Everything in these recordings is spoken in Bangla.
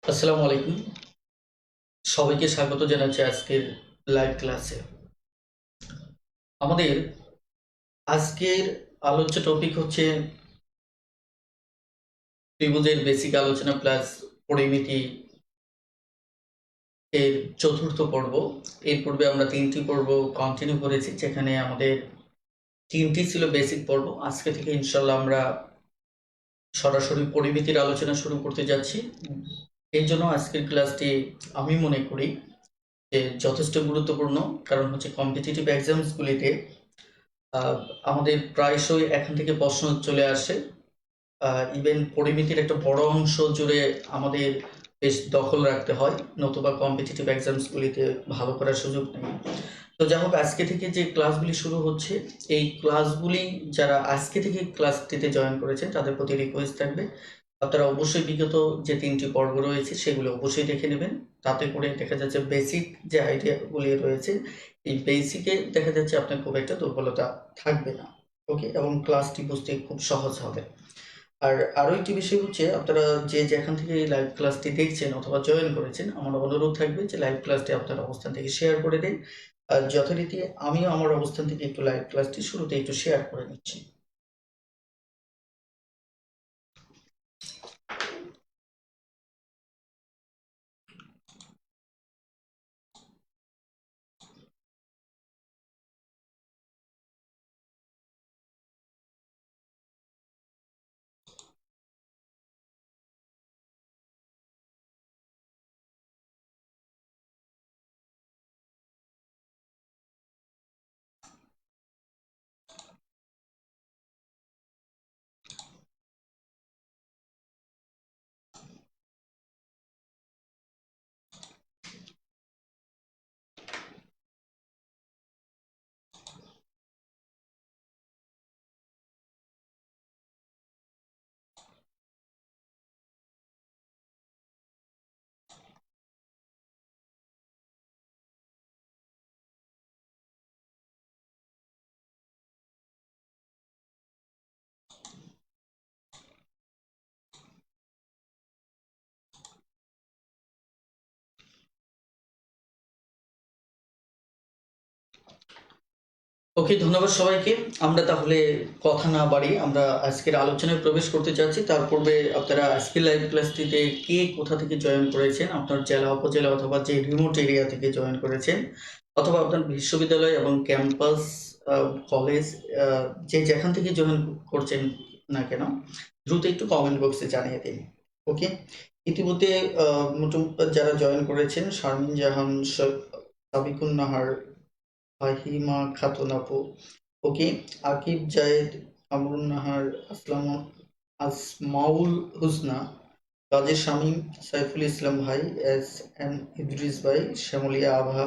আসসালামু আলাইকুম। সবাইকে স্বাগত জানাচ্ছি আজকের লাইভ ক্লাসে। আমাদের আজকের আলোচ্য টপিক হচ্ছে ত্রিভুজের বেসিক আলোচনা প্লাস পরিমিতি এর চতুর্থ পর্ব। এর পূর্বে আমরা ৩টি পর্ব কন্টিনিউ করেছি, যেখানে আমাদের ৩টি ছিল বেসিক পর্ব। আজকে থেকে ইনশাআল্লাহ আমরা সরাসরি পরিমিতির আলোচনা শুরু করতে যাচ্ছি। এই জন্য আজকের ক্লাসটি আমি মনে করি যে যথেষ্ট গুরুত্বপূর্ণ, কারণ হচ্ছে কম্পিটিটিভ এক্সামসগুলিতে আমাদের প্রায়শই এখান থেকে প্রশ্ন চলে আসে। ইভেন পরিমিতির একটা বড় অংশ জুড়ে আমাদের বেশ দখল রাখতে হয়, নতুবা কম্পিটিটিভ এক্সামসগুলিতে ভালো করার সুযোগ নেই। তো যাই হোক, আজকে থেকে যে ক্লাসগুলি শুরু হচ্ছে, এই ক্লাসগুলি যারা আজকে থেকে ক্লাসটিতে জয়েন করেছেন তাদের প্রতি রিকোয়েস্ট থাকবে আপনারা অবশ্যই বিগত যে ৩টি পর্ব রয়েছে সেগুলো অবশ্যই দেখে নেবেন। তাতে করে দেখা যাচ্ছে বেসিক যে আইডিয়াগুলি রয়েছে, এই বেসিকে দেখা যাচ্ছে আপনার খুব একটা দুর্বলতা থাকবে না। ওকে, এবং ক্লাসটি বুঝতে খুব সহজ হবে। আর আরো একটি বিষয় হচ্ছে, আপনারা যে যেখান থেকে এই লাইভ ক্লাসটি দেখছেন অথবা জয়েন করেছেন, আমার অনুরোধ থাকবে যে লাইভ ক্লাসটি আপনার অবস্থান থেকে শেয়ার করে দিন। আর যথারীতি আমিও আমার অবস্থান থেকে একটু লাইভ ক্লাসটি শুরুতে একটু শেয়ার করে নিচ্ছি। ওকে, ধন্যবাদ সবাইকে। আমরা তাহলে কথা না বাড়িয়ে আমরা আজকের আলোচনায় প্রবেশ করতে যাচ্ছি। তার পূর্বে আপনারা আজকের লাইভ ক্লাসটিতে কে কোথা থেকে জয়েন করেছেন, আপনার জেলা, উপজেলা অথবা যে রিমোট এরিয়া থেকে জয়েন করেছেন, অথবা আপনার বিশ্ববিদ্যালয় এবং ক্যাম্পাস, কলেজ, যে যেখান থেকে জয়েন করছেন না কেন, দ্রুত একটু কমেন্ট বক্সে জানিয়ে দিন। ওকে, ইতিমধ্যে মোটামুটি যারা জয়েন করেছেন: শারমিন জাহান, সাবিকুন নাহার, ফাহিমা খাতুন আপু, ওকে, আকিব জায়েদ, আমরুন নাহার, আসমাউল হুসনা, কাজী শামীম, সাইফুল ইসলাম ভাই, এস এম ইদ্রিস ভাই, শ্যামলিয়া আভা,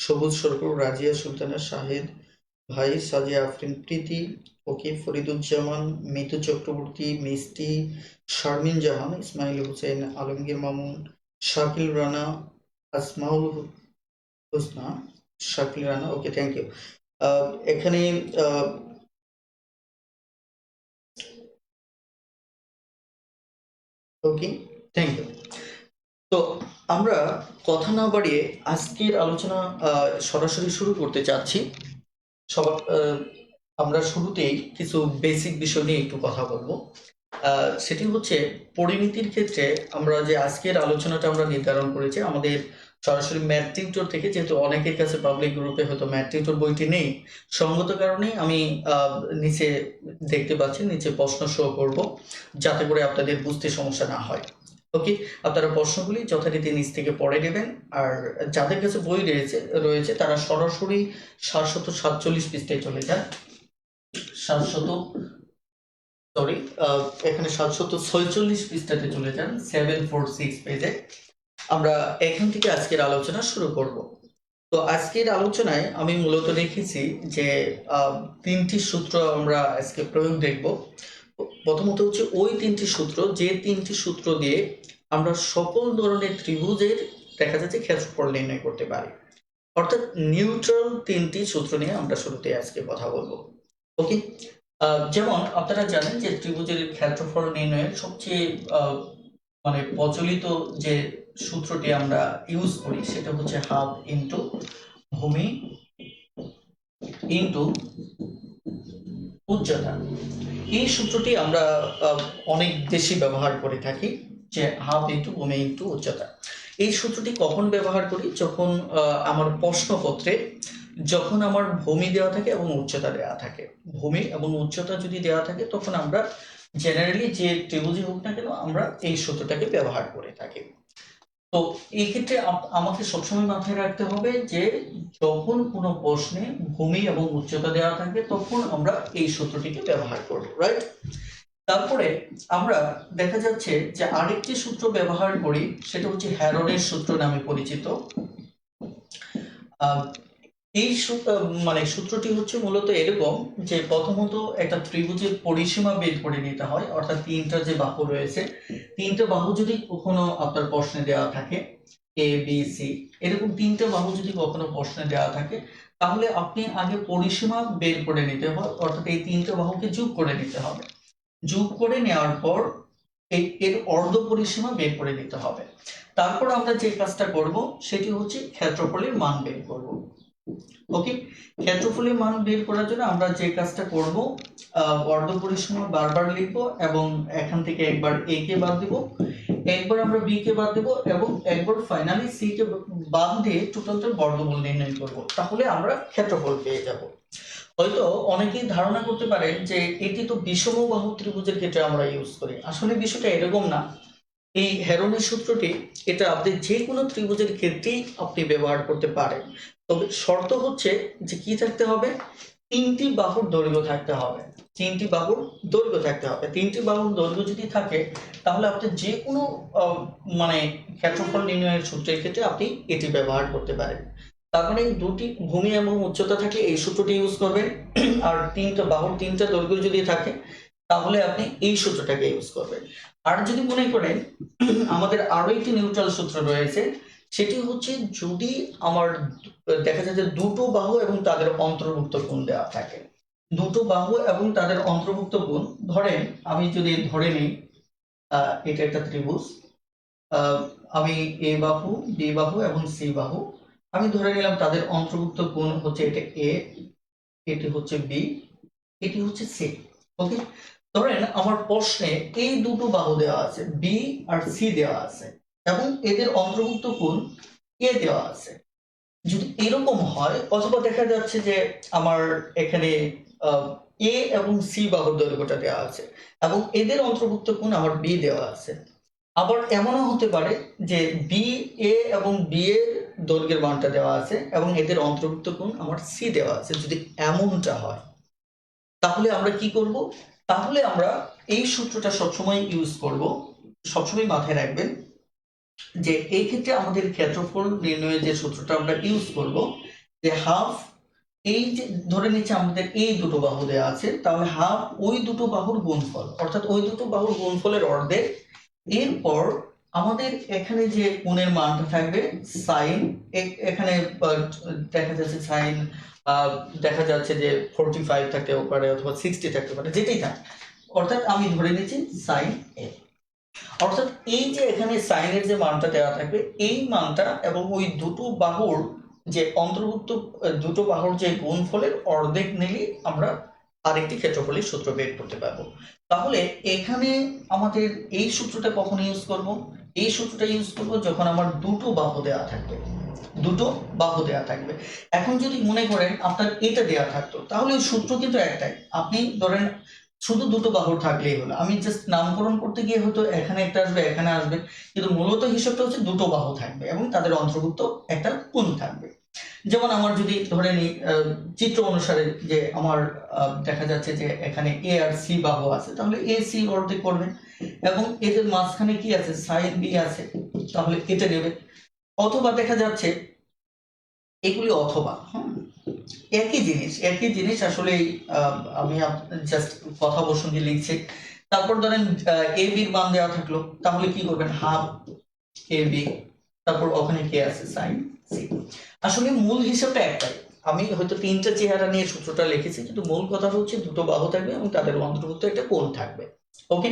সবুজ সরকার, রাজিয়া সুলতানা, শাহেদ ভাই, সাজিয়া আফরিন প্রীতি, ওকে, ফরিদুজ্জামান, মিতু চক্রবর্তী, মিষ্টি, শারমিন জাহান, ইসমাইল হোসেন, আলমগীর মামুন, শাকিল রানা, আসমাউল হোসনা, শাকিল রানা, ওকে, থ্যাংক ইউ। এখানে ওকে, থ্যাংক ইউ। তো আমরা কথা না বাড়িয়ে আজকের আলোচনা সরাসরি শুরু করতে চাচ্ছি। সবার আমরা শুরুতেই কিছু বেসিক বিষয় নিয়ে একটু কথা বলবো। সেটি হচ্ছে পরিমিতির ক্ষেত্রে আমরা যে আজকের আলোচনাটা আমরা নির্ধারণ করেছি আমাদের সরাসরি ম্যাথ টিউটর থেকে, যেহেতু অনেকের কাছে পাবলিক গ্রুপে হয়তো ম্যাথ টিউটর বইটি নেই, সঙ্গত কারণে আমি নিচে দেখতে পাচ্ছি, নিচে প্রশ্ন শো করব যাতে করে আপনাদের বুঝতে সমস্যা না হয়। ওকে, আপনারা প্রশ্নগুলি যথারীতি নিচ থেকে পড়ে নেবেন। আর যাদের কাছে বই রয়েছে তারা সরাসরি 747 পৃষ্ঠায় চলে যান। 700 সরি, এখানে 746 পৃষ্ঠাতে চলে যান, 746 পেজে। আমরা এখান থেকে আজকের আলোচনা শুরু করব। তো আজকের আলোচনায় আমি মূলত রেখেছি যে 3টি সূত্র আমরা আজকে প্রয়োগ দেখব। প্রথমত হচ্ছে ওই 3টি সূত্র, যে 3টি সূত্র দিয়ে আমরা সকল ধরনের ত্রিভুজের দেখা যাচ্ছে ক্ষেত্রফল নির্ণয় করতে পারি। অর্থাৎ নিউট্রাল 3টি সূত্র নিয়ে আমরা শুরুতে আজকে কথা বলবো। ওকে, যেমন আপনারা জানেন যে ত্রিভুজের ক্ষেত্রফল নির্ণয়ের সবচেয়ে মানে প্রচলিত যে সূত্রটি আমরা ইউজ করি সেটা হচ্ছে হাফ ইন্টু ভূমি ইন্টু উচ্চতা। এই সূত্রটি আমরা অনেক বেশি ব্যবহার করে থাকি, যে হাফ ইন্টু ভূমি ইন্টু উচ্চতা। এই সূত্রটি কখন ব্যবহার করি? যখন আমার প্রশ্নপত্রে যখন আমার ভূমি দেওয়া থাকে এবং উচ্চতা দেওয়া থাকে, ভূমি এবং উচ্চতা যদি দেওয়া থাকে তখন আমরা জেনারেলি যে ত্রিভুজই হোক না কেন আমরা এই সূত্রটাকে ব্যবহার করে থাকি। তো এই ক্ষেত্রে আমাকে সবসময় মাথায় রাখতে হবে যে যখন কোনো প্রশ্নে ভূমি এবং উচ্চতা দেওয়া থাকবে তখন আমরা এই সূত্রটিকে ব্যবহার করব, রাইট? তারপরে আমরা দেখা যাচ্ছে যে আরেকটি সূত্র ব্যবহার করি, সেটা হচ্ছে হ্যারনের সূত্র নামে পরিচিত। এই মানে সূত্রটি হচ্ছে মূলত এরকম যে প্রথমত একটা ত্রিভুজের পরিসীমা বের করে নিতে হয়, অর্থাৎ তিনটা যে বাহু রয়েছে, তিনটা বাহু যদি কখনো আপনার প্রশ্নে দেওয়া থাকে এ বি সি, এরকম তিনটা বাহু যদি কখনো প্রশ্নে দেওয়া থাকে তাহলে আপনি আগে পরিসীমা বের করে নিতে হয়, অর্থাৎ এই তিনটা বাহুকে যোগ করে নিতে হবে। যোগ করে নেওয়ার পর এর অর্ধ পরিসীমা বের করে নিতে হবে। তারপর আমরা যে কাজটা করব সেটি হচ্ছে ক্ষেত্রফলের মান বের করব। ওকে, ক্ষেত্রফলের মান বের করার জন্য আমরা যে কাজটা করব, অর্ধ পরিসীমা বারবার লিখব এবং এখান থেকে একবার a কে বাদ দেব, একবার আমরা b কে বাদ দেব এবং একবার ফাইনালি c কে বাদ দিয়ে টোটালটার বর্গমূল নির্ণয় করব। তাহলে আমরা ক্ষেত্রফল পেয়ে যাব। হয়তো অনেকেই ধারণা করতে পারেন যে এটি তো বিষমবাহু ত্রিভুজের ক্ষেত্রে আমরা ইউজ করি। আসলে বিষয়টা এরকম না। এই হেরনের সূত্রটি এটা আপনি যে কোনো ত্রিভুজের ক্ষেত্রেই আপনি ব্যবহার করতে পারেন, তবে শর্ত হচ্ছে যে কি থাকতে হবে, তিনটি বাহুর দৈর্ঘ্য থাকতে হবে। তিনটি বাহুর দৈর্ঘ্য থাকতে হবে। তিনটি বাহুর দৈর্ঘ্য যদি থাকে তাহলে আপনি যে কোনো মানে ক্ষেত্রফল নির্ণয়ের সূত্রের ক্ষেত্রে আপনি এটি ব্যবহার করতে পারেন। তার মানে দুটি ভূমি এবং উচ্চতা থাকলে এই সূত্রটি ইউজ করবেন, আর তিনটা বাহুর তিনটা দৈর্ঘ্য যদি থাকে তাহলে আপনি এই সূত্রটাকে ইউজ করবেন। আর যদি মনে করেন আমাদের আরো একটি নিউট্রাল সূত্র রয়েছে, সেটি হচ্ছে যদি আমার দেখা যায় যে দুটো বাহু এবং তাদের অন্তর্ভুক্ত কোণ দেওয়া থাকে, দুটো বাহু এবং তাদের অন্তর্ভুক্ত কোণ, ধরেন আমি যদি ধরে নিই এটা একটা ত্রিভুজ, আমি এ বাহু বি বাহু এবং সি বাহু, আমি ধরে নিলাম তাদের অন্তর্ভুক্ত কোণ হচ্ছে এটা এ, এটি হচ্ছে বি, এটি হচ্ছে সি। ওকে, ধরেন আমার প্রশ্নে এই দুটো বাহু দেওয়া আছে, বি আর সি দেওয়া আছে এবং এদের অন্তর্ভুক্ত কোণ এ দেওয়া আছে। যদি এরকম হয়, অথবা দেখা যাচ্ছে যে আমার এখানে এ এবং সি বাহুর দৈর্ঘ্যটা দেওয়া আছে এবং এদের অন্তর্ভুক্ত কোণ আমার বি দেওয়া আছে। আবার এমনও হতে পারে যে বি এ এবং বি এর দৈর্ঘ্যের মানটা দেওয়া আছে এবং এদের অন্তর্ভুক্ত কোণ আমার সি দেওয়া আছে। যদি এমনটা হয় তাহলে আমরা কি করব? তাহলে আমরা এই সূত্রটা সবসময় ইউজ করব। সবসময় মাথায় রাখবেন যে এই ক্ষেত্রে আমাদের ক্ষেত্রফল নির্ণয়ের যে সূত্রটা আমরা ইউজ করব, যে হাফ, এই যে ধরে নিচ্ছে আমাদের এই দুটো বাহু দেওয়া আছে, তাহলে হাফ ওই দুটো বাহুর গুণফল, অর্থাৎ ওই দুটো বাহুর গুণফলের অর্ধেক। এরপর আমাদের এখানে যে কোণের মানটা থাকবে সাইন, এখানে দেখা যাচ্ছে সাইন, দেখা যাচ্ছে যে 45 থাকতে পারে অথবা 60 থাকতে পারে, যেটাই থাক, অর্থাৎ আমি ধরে নিচ্ছি সাইন এ। অর্থাৎ এই যে এখানে সাইনের যে মানটা দেওয়া থাকবে এই মানটা এবং ওই দুটো বাহুর যে অন্তর্ভুক্ত দুটো বাহুর যে গুণফলের অর্ধেক নিলে আমরা আরেকটি ক্ষেত্রফলের সূত্র বের করতে পারবো। তাহলে এখানে আমাদের এই সূত্রটা কখন ইউজ করব? এই সূত্রটা ইউজ করব যখন আমার দুটো বাহু দেওয়া থাকবে, দুটো বাহু দেওয়া থাকবে। এখন যদি মনে করেন আপনার এটা দেওয়া থাকতো তাহলে ওই সূত্র কিন্তু একটাই, আপনি ধরেন শুধু দুটো বাহু থাকলেই হলো, আমি জাস্ট নামকরণ করতে গিয়ে হয়তো এখানে একটা আসবে এখানে আসবে, কিন্তু মূলত হিসাবটা হচ্ছে দুটো বাহু থাকবে এবং তাদের অন্তর্ভুক্ত একটা কোণ থাকবে। যেমন আমার যদি ধরে নিই চিত্র অনুসারে যে আমার দেখা যাচ্ছে যে এখানে এ আর সি বাহু আছে, তাহলে এ সি অর্ধেক করবে এবং এদের মাঝখানে কি আছে সাইন বি আছে, তাহলে এটা নেবে। অথবা দেখা যাচ্ছে এগুলি অথবা একই জিনিস, একই জিনিস আসলে আমি জাস্ট কথা প্রসঙ্গে লিখছি। তারপর ধরেন এ বির মান দেওয়া থাকলো, তাহলে কি করবেন হাফ এ বি, তারপর ওখানে কে আছে সাইন সি। আসলে মূল হিসাবটা একটাই, আমি হয়তো তিনটা চেহারা নিয়ে সূত্রটা লিখেছি কিন্তু মূল কথা হচ্ছে দুটো বাহু থাকবে এবং তাদের অন্তর্ভুক্ত একটা কোণ থাকবে। ওকে,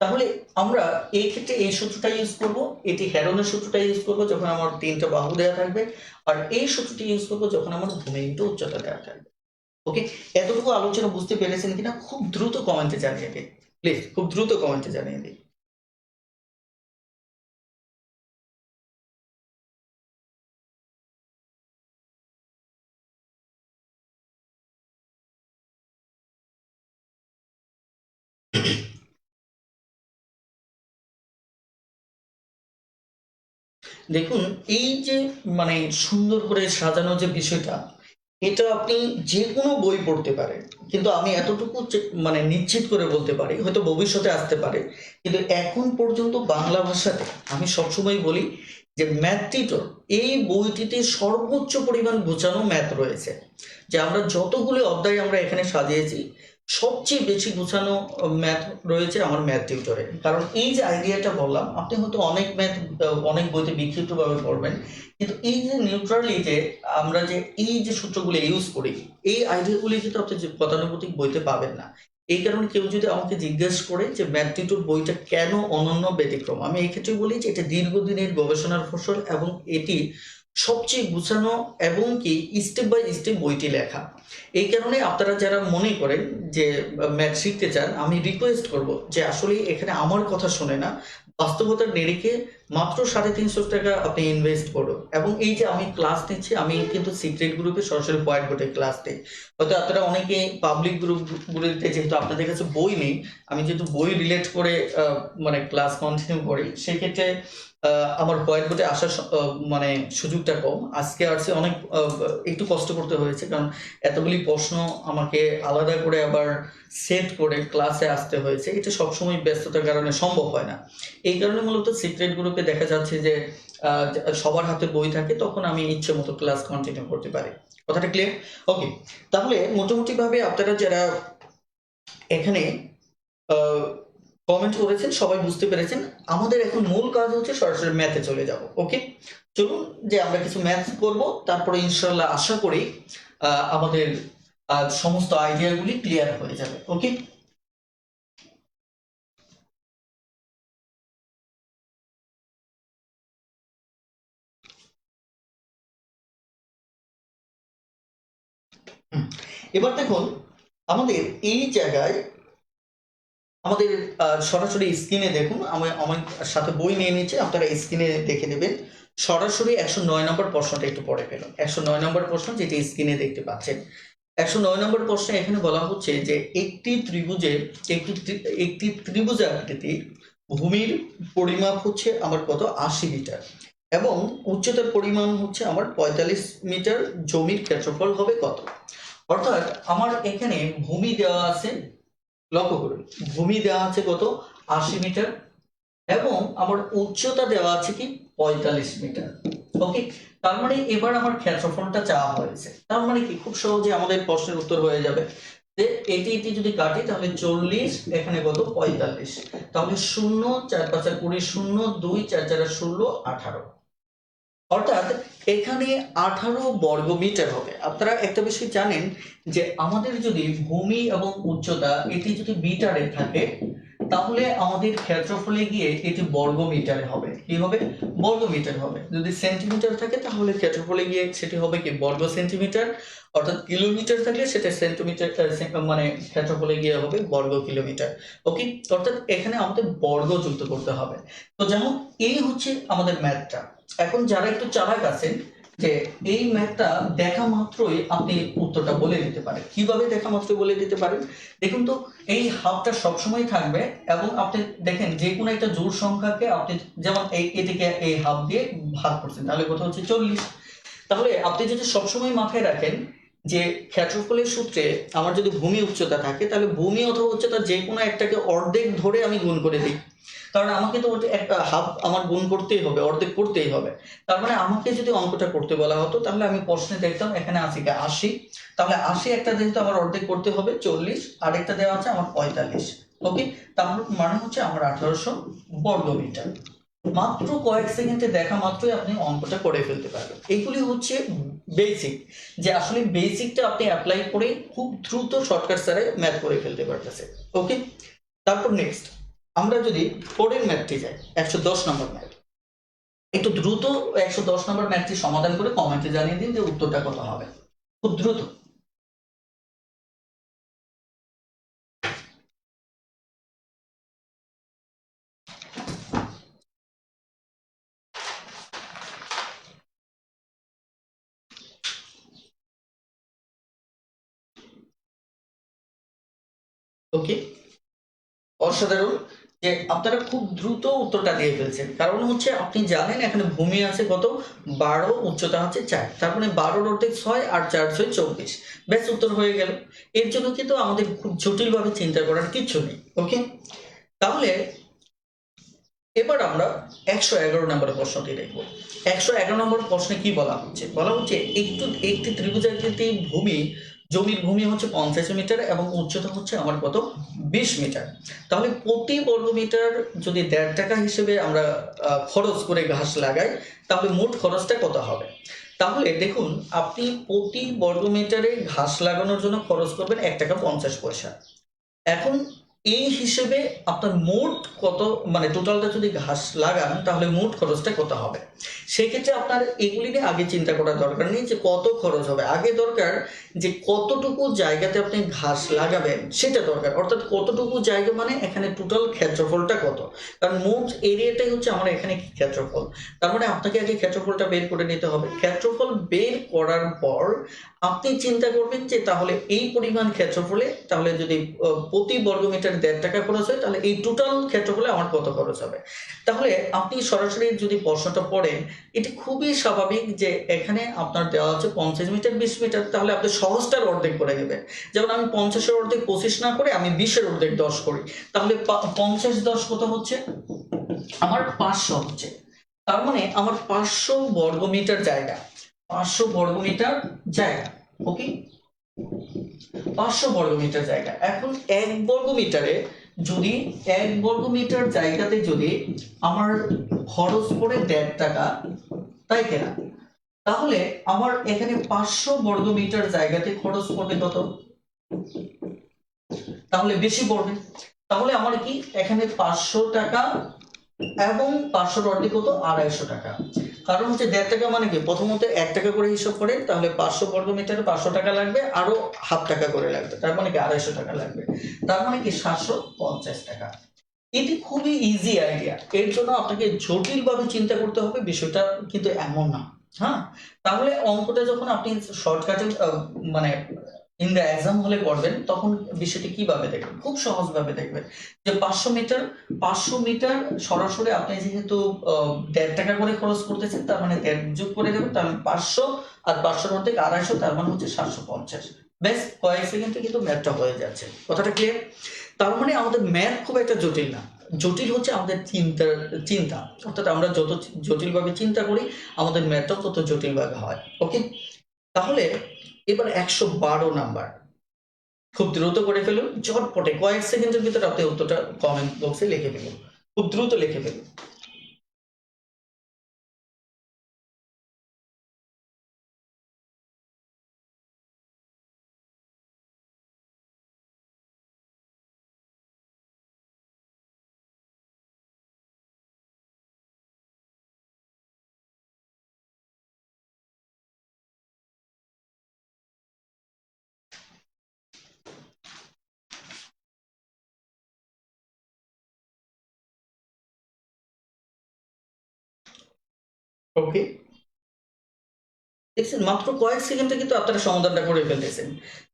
তাহলে আমরা এই ক্ষেত্রে এই সূত্রটা ইউজ করব, এটি হেরনের সূত্রটা ইউজ করব যখন আমার 3টা বাহু দেওয়া থাকবে, আর এই সূত্রটি ইউজ করব যখন আমার ভূমি ইনটু উচ্চতা দেওয়া থাকবে। ওকে, এতটুকু আলোচনা বুঝতে পেরেছেন কিনা খুব দ্রুত কমেন্টে জানিয়ে দিন প্লিজ, খুব দ্রুত কমেন্টে জানিয়ে দিন। দেখুন, এই যে মানে সুন্দর করে সাজানো যে বিষয়টা, এটা আপনি যে কোনো বই পড়তে পারেন, কিন্তু আমি এতটুকু মানে নিশ্চিত করে বলতে পারি হয়তো ভবিষ্যতে আসতে পারে, কিন্তু এখন পর্যন্ত বাংলা ভাষাতে আমি সবসময় বলি যে ম্যাথ টিউটর এই বইটিতে সর্বোচ্চ পরিমাণ গোছানো ম্যাথ রয়েছে। যে আমরা যতগুলো অধ্যায় আমরা এখানে সাজিয়েছি, সবচেয়ে বেশি গোছানো ম্যাথ রয়েছে আমার ম্যাথ টিউটরে। কারণ এই যে আইডিয়াটা বললাম, আপনি হয়তো অনেক ম্যাথ অনেক বইতে বিক্ষিপ্তভাবে পড়বেন, কিন্তু এই যে নিউট্রালি যে আমরা যে এই যে সূত্রগুলো ইউজ করি, এই আইডিয়াগুলি কিন্তু আপনি যে গতানুগতিক বইতে পাবেন না। এই কারণে কেউ যদি আমাকে জিজ্ঞেস করে যে ম্যাথ টিউটর বইটা কেন অনন্য ব্যতিক্রম, আমি এই ক্ষেত্রে বলি যে এটা দীর্ঘদিনের গবেষণার ফসল এবং এটি সবচেয়ে গুছানো এবং কি স্টেপ বাই স্টেপ বইটি লেখা। এই কারণে আপনারা যারা মনে করেন যে ম্যাথ শিখতে চান, আমি রিকোয়েস্ট করব যে আসলে এখানে আমার কথা শুনে না, বাস্তবতার নিরিখে মাত্র 350 টাকা আপনি ইনভেস্ট করুন। এবং এই যে আমি ক্লাস নিচ্ছি, আমি কিন্তু সিক্রেট গ্রুপে সরাসরি হোয়াইট বোর্ডে ক্লাস নিই। হয়তো আপনারা অনেকে পাবলিক গ্রুপগুলিতে, যেহেতু আপনাদের কাছে বই নেই, আমি যেহেতু বই রিলেট করে মানে ক্লাস কন্টিনিউ করি, সেক্ষেত্রে আমার হোয়াইট বোর্ডে আসার মানে সুযোগটা কম। আজকে আসছে অনেক একটু কষ্ট করতে হয়েছে, কারণ এতগুলি প্রশ্ন আমাকে আলাদা করে আবার সেট করে ক্লাসে আসতে হয়েছে। এটা সবসময় ব্যস্ততার কারণে সম্ভব হয় না। এই কারণে মূলত সিক্রেট গ্রুপে দেখা যাচ্ছে যে সবার হাতে বই থাকে, তখন আমি ইচ্ছে মতো ক্লাস কন্টিনিউ করতে পারি। কথাটা ক্লিয়ার? ওকে, তাহলে মোটামুটিভাবে আপনারা যারা এখানে কমেন্ট করেছেন সবাই বুঝতে পেরেছেন। আমাদের এখন মূল কাজ হচ্ছে সরাসরি ম্যাথে চলে যাব। ওকে, চলুন যে আমরা কিছু ম্যাথ করব, তারপরে ইনশাল্লাহ আশা করি আমাদের সমস্ত আইডিয়াগুলি ক্লিয়ার হয়ে যাবে। ওকে, এবার দেখুন আমাদের এই জায়গায় আমাদের সরাসরি স্ক্রিনে দেখুন, আমি আমার সাথে বই নিয়ে নিচ্ছে, আপনারা স্ক্রিনে দেখে নেবেন। সরাসরি 109 নম্বর প্রশ্নটা একটু পড়ে ফেলুন। 109 নম্বর প্রশ্ন যেটি স্ক্রিনে দেখতে পাচ্ছেন। 109 নম্বর প্রশ্নে এখানে বলা হচ্ছে যে একটি ত্রিভুজের একটি ত্রিভুজ আকৃতির ভূমির পরিমাপ হচ্ছে আমার কত 80 মিটার এবং উচ্চতার পরিমাণ হচ্ছে আমার 45 মিটার, জমির ক্ষেত্রফল হবে কত? অর্থাৎ আমার এখানে ভূমি দেওয়া আছে, লক্ষ্য করুন, ভূমি দেওয়া আছে কত 80 মিটার এবং আমার উচ্চতা দেওয়া আছে কি 45 মিটার। ওকে, তার মানে এবার আমার ক্ষেত্রফলটা চাওয়া হয়েছে। তার মানে কি খুব সহজে আমাদের প্রশ্নের উত্তর হয়ে যাবে যে এটি যদি কাটি তাহলে 40, এখানে কত 45, তাহলে 0 4 5 20, 0 2 4 4 16 18, অর্থাৎ এখানে 18 বর্গ মিটার হবে। আপনারা একটা বিষয় জানেন যে আমাদের যদি ভূমি এবং উচ্চতা এটি যদি মিটারে থাকে, তাহলে আমাদের ক্ষেত্রফলে গিয়ে এটি বর্গ মিটারে হবে। কি হবে? বর্গ মিটার হবে। যদি সেন্টিমিটার থাকে তাহলে ক্ষেত্রফলে গিয়ে সেটি হবে কি বর্গ সেন্টিমিটার, অর্থাৎ কিলোমিটার থাকলে সেটা সেন্টিমিটার মানে ক্ষেত্রফলে গিয়ে হবে বর্গ কিলোমিটার। ওকে, অর্থাৎ এখানে আমাদের বর্গ যুক্ত করতে হবে। তো যেমন এই হচ্ছে আমাদের ম্যাথটা। এখন যারা একটু চালাক আছেন, যে এই ম্যাথটা দেখা মাত্রই আপনি উত্তরটা বলে দিতে পারেন। কিভাবে দেখা মাত্রই বলে দিতে পারেন? দেখুন তো, এই হাফটা সবসময় থাকবে এবং আপনি দেখেন যে কোনো একটা জোড় সংখ্যাকে আপনি যেমন এটিকে এই হাফ দিয়ে ভাগ করছেন, তাহলে কত হচ্ছে 40। তাহলে আপনি যদি সবসময় মাথায় রাখেন যে ক্ষেত্রফলের সূত্রে আমার যদি ভূমি উচ্চতা থাকে, তাহলে ভূমি অথবা উচ্চতা যে কোনো একটাকে অর্ধেক ধরে আমি গুণ করে দিই, কারণ আমাকে তো একটা হাফ আমার গুণ করতেই হবে, অর্ধেক করতেই হবে। তার মানে আমাকে যদি অঙ্কটা করতে বলা হতো, তাহলে আমি প্রশ্নে দেখতাম এখানে আছে কি 80, তাহলে 80 একটা যেহেতু আমার অর্ধেক করতে হবে 40, আর একটা দেওয়া আছে আমার 45। ওকে, তাহলে মানে হচ্ছে আমার 1800 বর্গ মিটার। মাত্র কয়েক সেকেন্ডে দেখা মাত্রই আপনি অঙ্কটা করে ফেলতে পারবেন। এইগুলি হচ্ছে বেসিক, যে আসলে বেসিকটা আপনি অ্যাপ্লাই করে খুব দ্রুত শর্টকাট ছাড়াই ম্যাথ করে ফেলতে পারতেছে। ওকে, তারপর নেক্সট আমরা যদি পরের ম্যাথটি যাই 110 নম্বর ম্যাথ, একটু দ্রুত 110 নম্বর ম্যাথটি সমাধান করে কমেন্টে জানিয়ে দিন যে উত্তরটা কত হবে, খুব দ্রুত। ওকে, অসাধারণ যে আপনারা খুব দ্রুত উত্তরটা দিয়ে ফেলছেন। কারণ হচ্ছে আপনি জানেন এখানে ভূমি আছে কত 12, উচ্চতা হচ্ছে 4, তার মানে 12 অর্ধেক 6 আর 4 6 24, ব্যাস উত্তর হয়ে গেল। এর জন্য কিন্তু আমাদের খুব জটিলভাবে চিন্তা করার কিছু নেই। ওকে, তাহলে এবার আমরা 111 নম্বর প্রশ্নটি দেখব। 111 নম্বর প্রশ্নে কি বলা হচ্ছে? বলা হচ্ছে একটি ত্রিভুজাকৃতি জমির ভূমি হচ্ছে 50 মিটার এবং উচ্চতা হচ্ছে আমার কত 20 মিটার। তাহলে প্রতি বর্গ মিটার যদি 1.5 টাকা হিসেবে আমরা খরচ করে ঘাস লাগাই, তাহলে মোট খরচটা কত হবে? তাহলে দেখুন, আপনি প্রতি বর্গ মিটারে ঘাস লাগানোর জন্য খরচ করবেন 1 টাকা 50 পয়সা। এখন এই হিসেবে আপনার মোট কত, মানে টোটালটা যদি ঘাস লাগান তাহলে মোট খরচটা কত হবে? সেক্ষেত্রে আপনার এগুলি নিয়ে আগে চিন্তা করার দরকার নেই যে কত খরচ হবে, আগে দরকার যে কতটুকু জায়গাতে আপনি ঘাস লাগাবেন সেটা দরকার। অর্থাৎ কতটুকু জায়গা মানে এখানে টোটাল ক্ষেত্রফলটা কত, কারণ মোট এরিয়াটাই হচ্ছে আমার এখানে ক্ষেত্রফল। তার মানে আপনাকে আগে ক্ষেত্রফলটা বের করে নিতে হবে। ক্ষেত্রফল বের করার পর আপনি চিন্তা করবেন যে তাহলে এই পরিমাণ ক্ষেত্রফলে, তাহলে যদি প্রতি বর্গ মিটার 1.5 টাকা খরচ হয়, তাহলে এই টোটাল ক্ষেত্রফলে আমার কত খরচ হবে। তাহলে আপনি সরাসরি যদি প্রশ্নটা পড়েন, এটি খুবই স্বাভাবিক যে এখানে আপনার দেওয়া হচ্ছে 50 মিটার 20 মিটার, তাহলে আপনি সহজটার অর্ধেক করে নেবেন। যেমন আমি 50-এর অর্ধেক 25 না করে আমি 20-এর অর্ধেক 10 করি, তাহলে 50-10 কত হচ্ছে? আমার 500 হচ্ছে। তার মানে আমার 500 বর্গমিটার জায়গা, 500 বর্গমিটার জায়গা। ওকে, 500 বর্গমিটার জায়গা। এখন 1 বর্গমিটারে যদি 1 বর্গমিটার জায়গাতে যদি আমার খরচ পড়ে 1.5 টাকা, তাই কিনা? তাহলে আমার এখানে 500 বর্গমিটার জায়গাতে খরচ পড়বে কত? তাহলে বেশি পড়বে। তাহলে আমার কি এখানে 500 টাকা এবং 500 অর্ধেক কত 250 টাকা। কারণ হচ্ছে 1.5 টাকা মানে কি, প্রথমত 1 টাকা করে হিসাব করেন, তাহলে 500 বর্গ মিটারে 500 টাকা লাগবে, আরো হাফ টাকা করে লাগবে, তার মানে কি 250 টাকা লাগবে, তার মানে কি 750 টাকা। এটি খুবই ইজি আইডিয়া, এর জন্য আপনাকে জটিলভাবে চিন্তা করতে হবে বিষয়টা কিন্তু এমন না। হ্যাঁ, তাহলে অঙ্কটা যখন আপনি শর্টকাটে মানে ইন দ্য এক্সাম হলে করবেন, তখন বিষয়টি কিভাবে দেখবেন? খুব সহজভাবে দেখবেন যে 500 মিটার সরাসরি আপনি যেহেতু 1.5 টাকা করে খরচ করতেছেন, তার মানে 1.5 যোগ করে দেবেন, তার মানে 500 আর 500 অর্ধেক 250, তার মানে হচ্ছে 750। বেশ, কয়েক সেকেন্ডে কিন্তু ম্যাথটা হয়ে যাচ্ছে। কথাটা ক্লিয়ার? তার মানে আমাদের ম্যাথ খুব একটা জটিল না, জটিল হচ্ছে আমাদের চিন্তা। অর্থাৎ আমরা যত জটিলভাবে চিন্তা করি, আমাদের ম্যাথটাও তত জটিলভাবে হয়। ওকে, তাহলে এবার 112 নাম্বার, খুব দ্রুত করে ফেলুন, ঝটপটে কয়েক সেকেন্ডের ভিতরে আপনি উত্তরটা কমেন্ট বক্সে লিখে ফেলুন, খুব দ্রুত লিখে ফেলুন। ওকে, দেখছেন মাত্র কয়েক সেকেন্ডে কিন্তু আপনারা সমাধানটা করে ফেলতেছেন।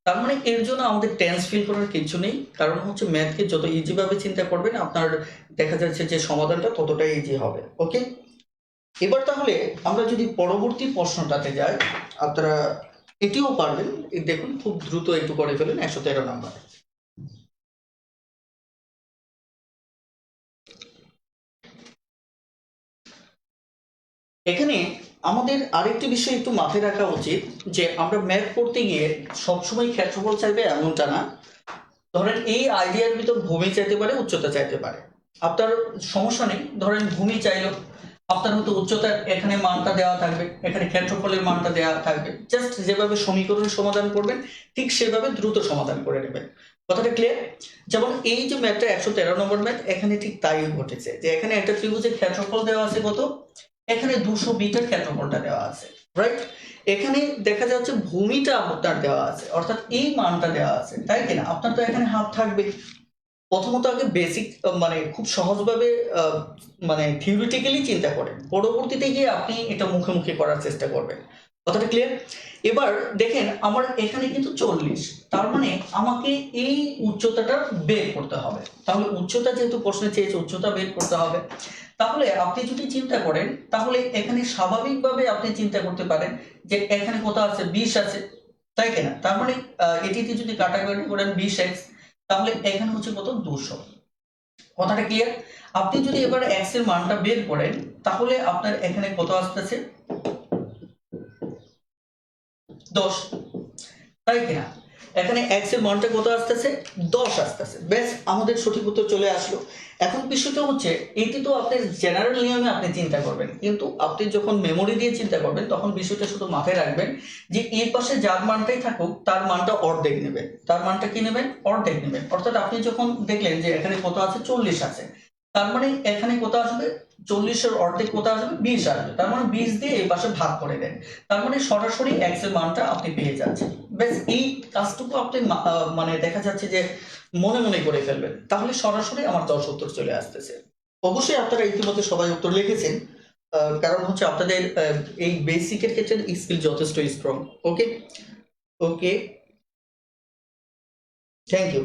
তার মানে এর জন্য আমাদের টেন্স ফিল করার কিছু নেই, কারণ হচ্ছে ম্যাথকে যত ইজি ভাবে চিন্তা করবেন, আপনার দেখা যাচ্ছে যে সমাধানটা ততটাই ইজি হবে। ওকে, এবার তাহলে আমরা যদি পরবর্তী প্রশ্নটাতে যাই, আপনারা এটিও পারবেন। এই দেখুন, খুব দ্রুত একটু করে ফেলেন 113 নাম্বার। এখানে আমাদের আরেকটি বিষয় একটু মাথায় রাখা উচিত যে আমরা ম্যাথ করতে গিয়ে সবসময় ক্ষেত্রফল চাইবে এমনটা না। ধরেন এই আইডিয়ার ভিতর ভূমি চাইতে পারে, উচ্চতা চাইতে পারে, আপনার সমস্যা নেই। ধরেন ভূমি চাইলো, আপনার হয়তো উচ্চতার এখানে মানটা দেওয়া থাকবে, এখানে ক্ষেত্রফলের মানটা দেওয়া থাকবে, জাস্ট যেভাবে সমীকরণ সমাধান করবেন ঠিক সেভাবে দ্রুত সমাধান করে নেবেন। কথাটা ক্লিয়ার? যেমন এই যে ম্যাথটা 113 নম্বর ম্যাথ, এখানে ঠিক তাই ঘটেছে যে এখানে একটা ত্রিভুজের ক্ষেত্রফল দেওয়া আছে কত, এখানে 200 মিটার ক্ষেত্রফলটা দেওয়া আছে, রাইট? এখানে দেখা যাচ্ছে ভূমিটা আপনার দেওয়া আছে, অর্থাৎ এই মানটা দেওয়া আছে, তাই কিনা? আপনার তো এখানে হাত থাকবে। প্রথমত আগে বেসিক মানে খুব সহজভাবে মানে থিওরিটিক্যালি চিন্তা করেন, পরবর্তীতে গিয়ে আপনি এটা মুখে মুখে করার চেষ্টা করবেন। কথাটা ক্লিয়ার? এবার দেখেন আমার এখানে কিন্তু 40, তার মানে আমাকে এই উচ্চতাটা বের করতে হবে। তাহলে উচ্চতা যেহেতু প্রশ্নে চেয়েছে, উচ্চতা বের করতে হবে। তাহলে আপনি যদি চিন্তা করেন, তাহলে এখানে স্বাভাবিকভাবে আপনি চিন্তা করতে পারেন যে এখানে কত আছে, 20 আছে, তাই কিনা? তার মানে এটিতে যদি কাটাকাটি করেন 20x, তাহলে এখানে হচ্ছে কত, 200। কথাটা ক্লিয়ার? আপনি যদি এবার x এর মানটা বের করেন, তাহলে আপনার এখানে কত আসতেছে, 10, তাই কিনা? এখানে x এর মানটা কত আসতেছে, 10 আসতেছে। বেশ, আমাদের সঠিক উত্তর চলে আসলো। এখন বিষয়টা হচ্ছে এটি তো আপনি জেনারেল নিয়মে আপনি চিন্তা করবেন, কিন্তু আপনি যখন মেমোরি দিয়ে চিন্তা করবেন তখন বিষয়টা শুধু মাথায় রাখবেন যে এর পাশে যার মানটাই থাকুক তার মানটা অর্ধেক নেবেন। তার মানটা কি নেবেন, অর্ধেক নেবেন। অর্থাৎ আপনি যখন দেখলেন যে এখানে কত আছে, 40 আছে, তার মানে এখানে কত আসবে, 40-এর অর্ধেক কত আসবে, 20 আসবে। তার মানে 20 দিয়ে এই পাশে ভাগ করে দেন, তার মানে সরাসরি x এর মানটা আপনি পেয়ে যাচ্ছেন। বেশ, এই কাজটুকু আপনি মানে দেখা যাচ্ছে যে মনে মনে করে ফেলবেন, তাহলে সরাসরি আমার 10 উত্তর চলে আসতেছে। অবশ্যই আপনারা ইতিমধ্যে সবাই উত্তর লিখেছেন, কারণ হচ্ছে আপনাদের এই বেসিকের ক্ষেত্রে স্কিল যথেষ্ট strong. Okay okay, thank you.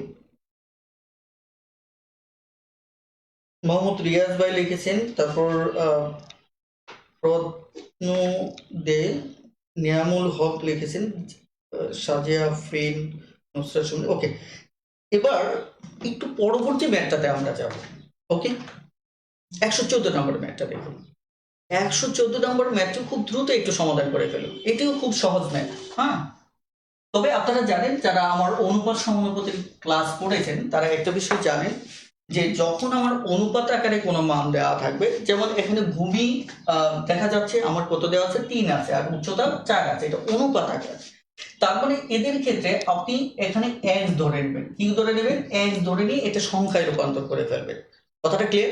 Mohammad Riyaz ভাই লিখেছেন, তারপর প্রত্ন দে, নিয়ামুল হক লিখেছেন, সাজিয়া ফ্রিন, নুসরাত সুমন। ওকে, এবার একটু পরবর্তী ম্যাথটাতে আমরা যাব। ওকে, 114 নম্বর ম্যাথটা দেখুন। 114 নম্বর ম্যাথটা খুব দ্রুত একটু সমাধান করে ফেলুন, এটিও খুব সহজ ম্যাথ। হ্যাঁ, তবে আপনারা জানেন, যারা আমার অনুপাত সমানুপাতের ক্লাস করেছেন তারা একটা বিষয় জানেন যে যখন আমার অনুপাত আকারে কোনো মান দেওয়া থাকবে, যেমন এখানে ভূমি দেখা যাচ্ছে আমার কত দেওয়া আছে, 3 আছে, আর উচ্চতা 4 আছে, এটা অনুপাত আকারে। তার মানে এদের ক্ষেত্রে আপনি এখানে x ধরে নেবেন। কি ধরে নেবেন, x ধরে নিয়ে এটা সংখ্যায় রূপান্তর করে ফেলবেন। কথাটা ক্লিয়ার?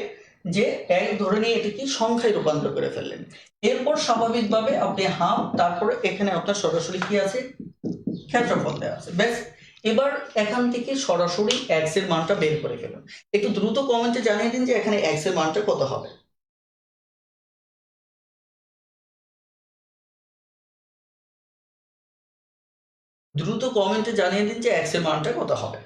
যে x ধরে নিয়ে এটা কি সংখ্যায় রূপান্তর করে ফেললেন। এরপর স্বাভাবিকভাবে আপনি হাফ, তারপরে এখানে আপনার সরাসরি কি আছে, ক্ষেত্রফল দেওয়া আছে। ব্যাস, এবার এখান থেকে সরাসরি x এর মানটা বের করে ফেলুন। একটু দ্রুত কমেন্টে জানিয়ে দিন যে এখানে x এর মানটা কত হবে। দ্রুত কমেন্টে জানিয়ে দিন যে x এর মানটা কত হবে।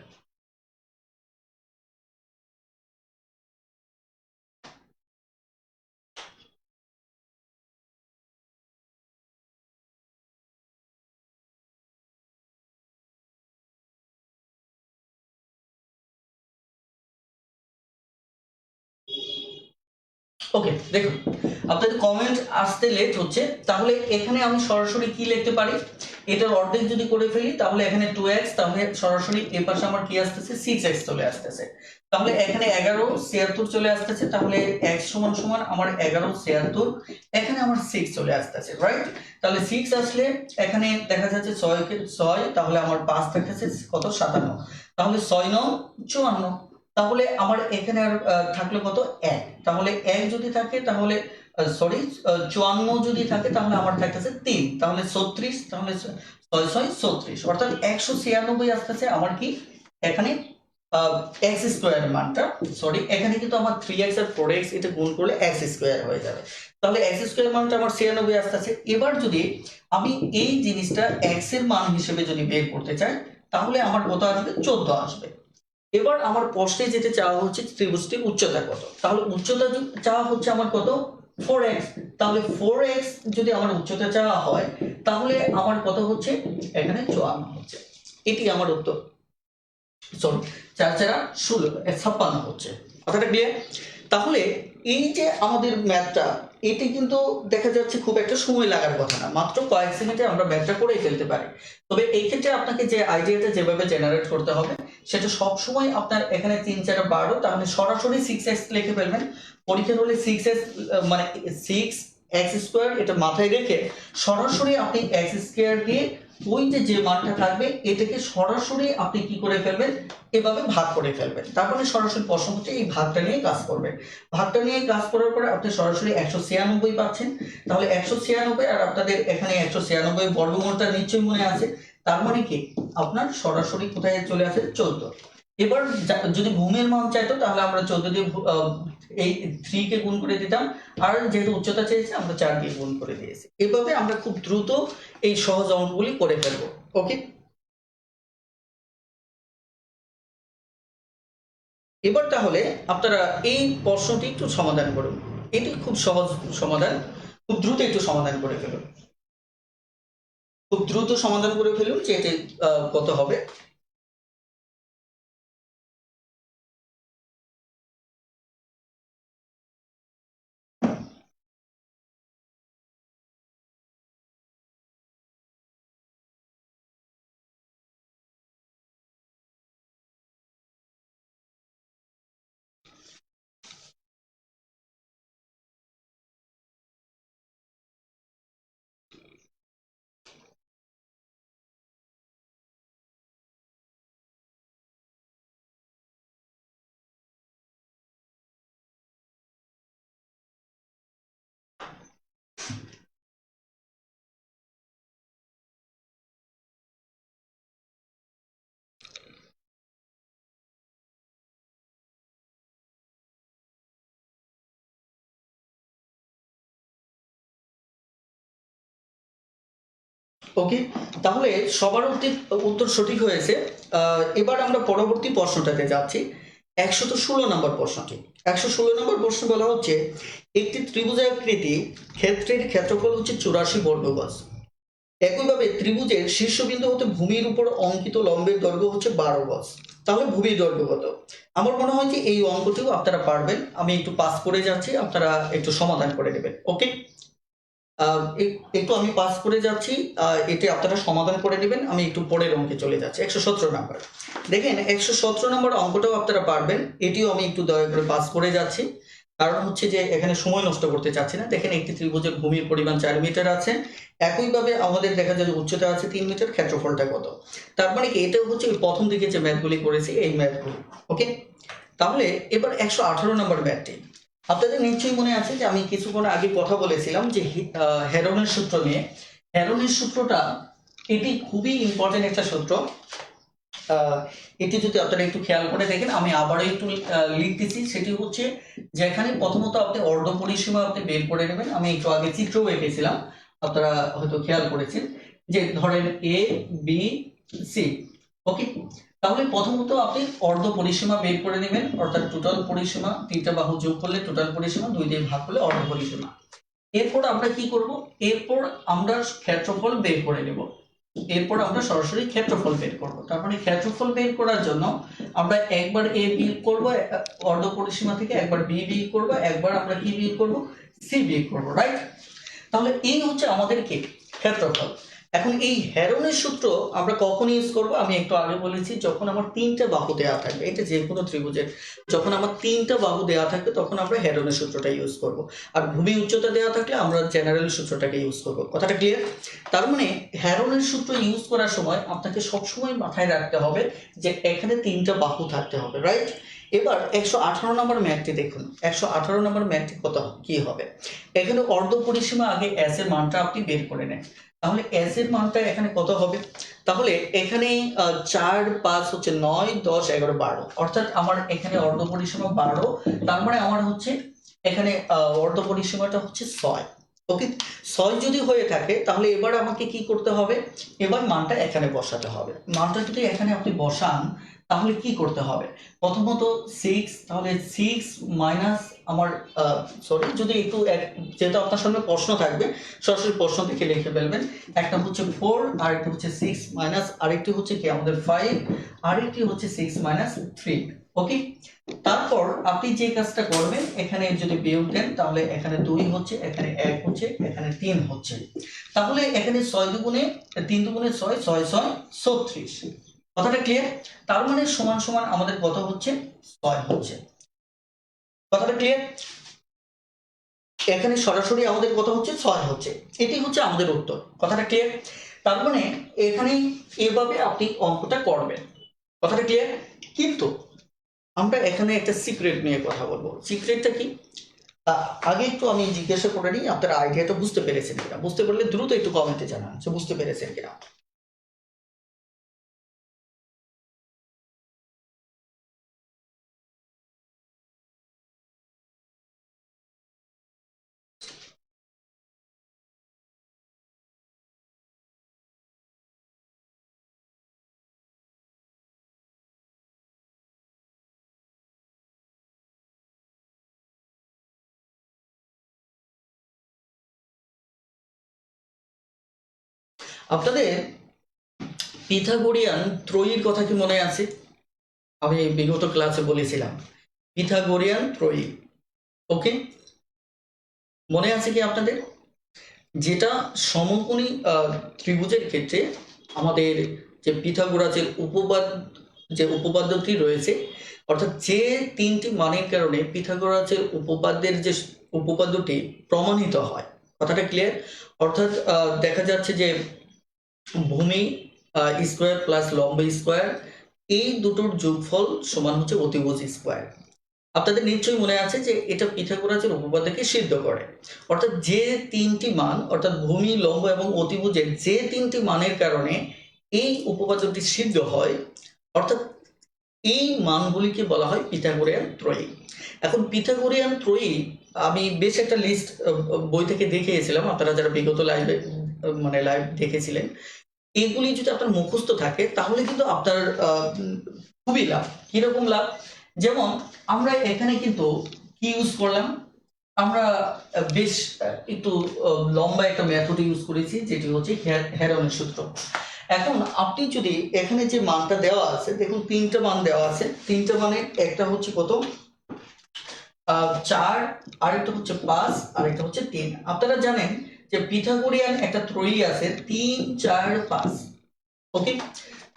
ওকে, দেখুন আপনাদের কমেন্ট আসতে লেট হচ্ছে, তাহলে এখানে আমি সরাসরি কি লিখতে পারি, এটার অর্ধেক যদি করে ফেলি তাহলে এখানে 2x, তাহলে সরাসরি এই পাশে আমার কি আসতেছে, 6x চলে আসতেছে। তাহলে এখানে 11 76 চলে আসতেছে, তাহলে x সমান সমান আমার 11 76, এখানে আমার 6 চলে আসতেছে, রাইট? তাহলে 6 আসলে এখানে দেখা যাচ্ছে 6 কে 6, তাহলে আমার 5 থাকতেছে কত, 57, তাহলে 6 9 54। তাহলে আমার এখানে আর থাকলো কত, 1। তাহলে 1 যদি থাকে তাহলে সরি 54 যদি থাকে তাহলে আমার থাকতেছে 3, তাহলে 36, তাহলে 6 6 36, অর্থাৎ 196 আসতেছে আমার কি এখানে x স্কয়ারের মানটা। সরি, এখানে কিন্তু আমার 3x আর 4x এটা গুণ করলে x স্কয়ার হয়ে যাবে, তাহলে x স্কয়ার মানটা আমার 96 আসতেছে। এবার যদি আমি এই জিনিসটা x এর মান হিসেবে যদি বের করতে চাই, তাহলে আমার কত আসবে, 14 আসবে। এবার আমার প্রশ্নে যেটা চাওয়া হচ্ছে ত্রিভুজটির উচ্চতা কত, তাহলে উচ্চতা চাওয়া হচ্ছে আমার কত, 4x। তাহলে 4x যদি আমার উচ্চতা চাওয়া হয়, তাহলে আমার কত হচ্ছে, এখানে 54 হচ্ছে। এটি আমার উত্তর। সরি, 4 4 16, 56 হচ্ছে। কথাটা ক্লিয়ার? তাহলে এই যে আমাদের ম্যাথটা, এটি কিন্তু দেখা যাচ্ছে খুব একটা সময় লাগার কথা না, মাত্র কয়েক সেকেন্ডে আমরা ম্যাথটা করেই ফেলতে পারি। তবে এই ক্ষেত্রে আপনাকে যে আইডিয়াটা যেভাবে জেনারেট করতে হবে, সেটা সব সময় আপনার এখানে 3 4 12, তাহলে সরাসরি 6x লিখে ফেলবেন। পরীক্ষার হলে 6x মানে 6 এক্স স্কোয়ার এটা মাথায় রেখে সরাসরি আপনি এক্স স্কোয়ার দিয়ে ওই যে মানটা থাকবে এটাকে সরাসরি আপনি কি করে ফেলবেন, এভাবে ভাগ করে ফেলবেন। তারপরে সরাসরি প্রশ্ন হচ্ছে এই ভাগটা নিয়ে কাজ করবেন। ভাগটা নিয়ে কাজ করার পরে আপনি সরাসরি 196 পাচ্ছেন। তাহলে 196 আর আপনাদের এখানে 196 বর্গমূলটা নিশ্চয়ই মনে আছে, তার মানে কি আপনার সরাসরি কোথায় চলে আসে 14। এবার যদি ভূমির মান চাইতো তাহলে আমরা 14 দিয়ে এই 3 কে গুণ করে দিতাম, আর যেহেতু উচ্চতা চেয়েছে আমরা 4 দিয়ে গুণ করে দিয়েছি। এভাবে আমরা খুব দ্রুত এই সহজ অঙ্কগুলি করে ফেলবো। ওকে, এবার তাহলে আপনারা এই প্রশ্নটি একটু সমাধান করুন। এটি খুব সহজ সমাধান, খুব দ্রুত একটু সমাধান করে ফেলুন, খুব দ্রুত সমাধান করে ফেলুন যে এটি কত হবে। ওকে, তাহলে সবার উত্তর সঠিক হয়েছে। এবার আমরা পরবর্তী প্রশ্নটাতে যাচ্ছি, 116 নম্বর প্রশ্নটি। 116 নম্বর প্রশ্ন বলা হচ্ছে একটি ত্রিভুজাকৃতি ক্ষেত্রের ক্ষেত্রফল হচ্ছে 84 বর্গ গজ। একইভাবে ত্রিভুজের শীর্ষবিন্দু হতে ভূমির উপর অঙ্কিত লম্বের দৈর্ঘ্য হচ্ছে 12 গজ। তাহলে ভূমির দৈর্ঘ্য কত? আমার মনে হয় যে এই অঙ্কটিও আপনারা পারবেন। আমি একটু পাস করে যাচ্ছি, আপনারা একটু সমাধান করে নেবেন। ওকে, একটু আমি পাস করে যাচ্ছি, এটি আপনারা সমাধান করে নেবেন। আমি একটু পরের অঙ্কে চলে যাচ্ছি। 117 নাম্বার দেখেন, 117 নম্বর অঙ্কটাও আপনারা পারবেন। এটিও আমি একটু দয়া করে পাস করে যাচ্ছি, কারণ হচ্ছে যে এখানে সময় নষ্ট করতে চাচ্ছি না। দেখেন, একটি ত্রিভুজের ভূমির পরিমাণ 4 মিটার আছে, একইভাবে আমাদের দেখা যায় যে উচ্চতা আছে 3 মিটার, ক্ষেত্রফলটা কত? তার মানে কি এটা হচ্ছে ওই প্রথম দিকে যে ম্যাথগুলি করেছি এই ম্যাথগুলি। ওকে, তাহলে এবার 118 নম্বর ম্যাথটি আপনাদের নিশ্চয়ই মনে আছে যে আমি কিছুক্ষণ আগে কথা বলেছিলাম যে হেরনের সূত্র নিয়ে। হেরনের সূত্রটা এটি খুবই ইম্পর্টেন্ট একটা সূত্র। এটি যদি আপনারা একটু খেয়াল করে দেখেন, আমি আবারও একটু লিখতেছি। সেটি হচ্ছে যেখানে প্রথমত আপনি অর্ধ পরিসীমা আপনি বের করে নেবেন। আমি একটু আগে চিত্রও এঁকেছিলাম, আপনারা হয়তো খেয়াল করেছেন যে ধরেন এ বি সি। ওকে, তাহলে প্রথমত আপনি অর্ধ পরিসীমা বের করে নেবেন, অর্থাৎ টোটাল পরিসীমা, তিনটা বাহু যোগ করলে টোটাল পরিসীমা, 2 দিয়ে ভাগ করলে অর্ধ পরিসীমা। এরপর আমরা কি করব? এরপর আমরা ক্ষেত্রফল বের করে নেব। এরপর আমরা সরাসরি ক্ষেত্রফল বের করব। তার মানে ক্ষেত্রফল বের করার জন্য আমরা একবার এ বিয়োগ করব অর্ধ পরিসীমা থেকে, একবার বি বিয়োগ করব, একবার আমরা কি বিয়োগ করব? সি বিয়োগ করব, রাইট? তাহলে এই হচ্ছে আমাদের কি ক্ষেত্রফল। এখন এই হেরনের সূত্র আমরা কখন ইউজ করব? আমি একটু আগে বলেছি, যখন আমার 3টা বাহু দেওয়া থাকবে। এটা যে কোনো ত্রিভুজের যখন আমার 3টা বাহু দেওয়া থাকবে তখন আমরা হেরনের সূত্রটা ইউজ করব। আর ভূমি উচ্চতা দেওয়া থাকলে আমরা জেনারেল সূত্রটাকে ইউজ করব। কথাটা ক্লিয়ার? তার মানে হেরনের সূত্র ইউজ করার সময় আপনাকে সবসময় মাথায় রাখতে হবে যে এখানে 3টা বাহু থাকতে হবে, রাইট? এবার 118 নম্বর ম্যাথটি দেখুন। 118 নম্বর ম্যাথটি কত কি হবে? এখানে অর্ধ পরিসীমা আগে এস এর মানটা আপনি বের করে নেন। তাহলে এস এর মানটা এখানে কত হবে? তাহলে এখানে 4 5 হচ্ছে 9 10 11 12, অর্থাৎ আমার এখানে অর্ধ পরিসীমা 12। তার মানে আমার হচ্ছে এখানে অর্ধ পরিসীমাটা হচ্ছে 6। ওকে, 6 যদি হয়ে থাকে তাহলে এবার আমাকে কি করতে হবে? এবার মানটা এখানে বসাতে হবে। মানটা যদি এখানে আপনি বসান তাহলে কি করতে হবে? প্রথমত 6, তাহলে 6 মাইনাস আমার সরি, যদি একটু যেহেতু আপনার সামনে প্রশ্ন থাকবে সরাসরি প্রশ্ন থেকে লিখে ফেলবেন। একটা হচ্ছে 4, আরেকটা হচ্ছে 6 মাইনাস আরেকটি হচ্ছে কি আমাদের 5, আরেকটি হচ্ছে 6 মাইনাস 3। ওকে, তারপর আপনি যে কাজটা করবেন, এখানে যদি বিয়োগ দেন তাহলে এখানে 2 হচ্ছে, এখানে 1 হচ্ছে, এখানে 3 হচ্ছে। তাহলে এখানে 6 দুগুণে 3 দুগুণে 6, 6 6 36। কথাটা ক্লিয়ার? তার মানে সমান সমান আমাদের কত হচ্ছে? 6 হচ্ছে। কথাটা ক্লিয়ার? এখানে সরাসরি আমাদের কথা হচ্ছে 6 হচ্ছে, এটি হচ্ছে আমাদের উত্তর। কথাটা ক্লিয়ার? তার মানে এখানে এভাবে আপনি অঙ্কটা করবেন। কথাটা ক্লিয়ার? কিন্তু আমরা এখানে একটা সিক্রেট নিয়ে কথা বলবো। সিক্রেটটা কি? আগে একটু আমি জিজ্ঞাসা করে নিই আপনারা আইডিয়াটা বুঝতে পেরেছেন কিনা। বুঝতে পারলে দ্রুত একটু কমেন্টে জানান যে বুঝতে পেরেছেন কিনা। আপনাদের পিথাগোরিয়ান ত্রয়ীর কথা কি মনে আছে? আমি বিগত ক্লাসে বলেছিলাম পিথাগোরিয়ান ত্রয়ী। ওকে, মনে আছে কি আপনাদের? যেটা সমকোণী ত্রিভুজের ক্ষেত্রে আমাদের যে পিথাগোরাসের যে উপপাদ্যটি রয়েছে, অর্থাৎ যে তিনটি মানের কারণে পিথাগোরাসের উপপাদ্যের যে উপপাদ্যটি প্রমাণিত হয়। কথাটা ক্লিয়ার? অর্থাৎ দেখা যাচ্ছে যে ভূমি স্কোয়ার প্লাস লম্ব স্কোয়ার, এই দুটোর যোগফল সমান হচ্ছে অতিভুজ স্কোয়ার। আপনাদের নিশ্চয়ই মনে আছে যে এটা পিথাগোরাসের উপপাদ্যকে সিদ্ধ করে। অর্থাৎ যে তিনটি মান, অর্থাৎ ভূমি, লম্ব এবং অতিভুজের যে তিনটি মানের কারণে এই উপপাদ্যটি সিদ্ধ হয়, অর্থাৎ এই মানগুলিকে বলা হয় পিথাগোরিয়ান ত্রয়ী। এখন পিথাগোরিয়ান ত্রয়ী আমি বেশ একটা লিস্ট বই থেকে দেখিয়েছিলাম, আপনারা যারা বিগত লাইভে মানে লাইভ দেখেছিলেন। এগুলি যদি আপনার মুখস্থ থাকে তাহলে কিন্তু আপনার খুবই লাভ। কিরকম লাভ? যেমন আমরা এখানে কিন্তু কি ইউজ করলাম, আমরা বেশ একটু লম্বা একটা মেথড ইউজ করেছি, যেটি হচ্ছে হেরনের সূত্র। এখন আপনি যদি এখানে যে মানটা দেওয়া আছে, দেখুন তিনটা মান দেওয়া আছে, তিনটা মানে একটা হচ্ছে কত 4, আরেকটা হচ্ছে 5, আরেকটা হচ্ছে 3। আপনারা জানেন যে পিথাগোরিয়ান একটা ত্রয়ী আছে 3, 4, 5। ওকে,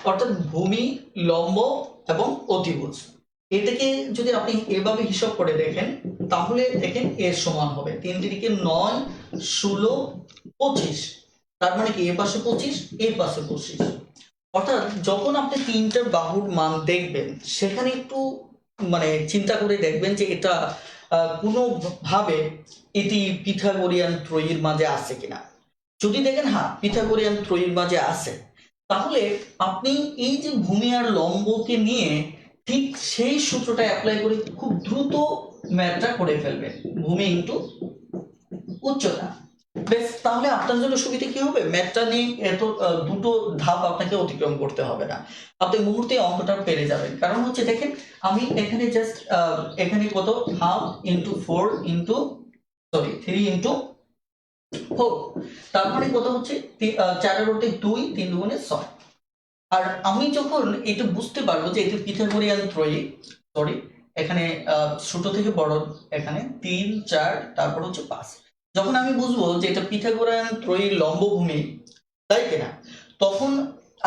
অর্থাৎ ভূমি, লম্ব এবং অতিভুজ। এটাকে যদি আপনি এভাবে হিসাব করে দেখেন তাহলে দেখেন এর সমান হবে 3 দিকে 9, 16, 25। তার মানে কি এ পাশে 25, এ পাশে 25। অর্থাৎ যখন আপনি তিনটার বাহুর মান দেখবেন সেখানে একটু মানে চিন্তা করে দেখবেন যে এটা কোনোভাবে এটি পিথাগোরিয়ান ত্রয়ীর মাঝে আছে কিনা। যদি দেখেন হ্যাঁ পিথাগোরিয়ান ত্রয়ীর মাঝে আছে, তাহলে আপনি এই যে ভূমি আর লম্বকে নিয়ে ঠিক সেই সূত্রটা অ্যাপ্লাই করে খুব দ্রুত ম্যাথটা করে ফেলবেন, ভূমি ইন্টু উচ্চতা। বেশ, তাহলে আপনার জন্য সুবিধা কি হবে, ম্যাথটা নিয়ে এত দুটো ধাপ আপনাকে অতিক্রম করতে হবে না, আপনি মুহূর্তে অঙ্কটা পেরে যাবেন। কারণ হচ্ছে দেখেন আমি এখানে জাস্ট এখানে কত হাফ ইন্টু 4 ইন্টু 3 ইন্টু 4, তারপরে কত হচ্ছে 4 এর মধ্যে 2, 3 দুগুণে 6। আর আমি যখন এটা বুঝতে পারবো যে এটা পিথাগোরিয়ান ত্রয়ী, সরি এখানে ছোট থেকে বড়, এখানে 3, 4 তারপর হচ্ছে 5, যখন আমি বুঝবো যে এটা পিথাগোরিয়ান ত্রয়ীর লম্বভূমি, তাই কিনা, তখন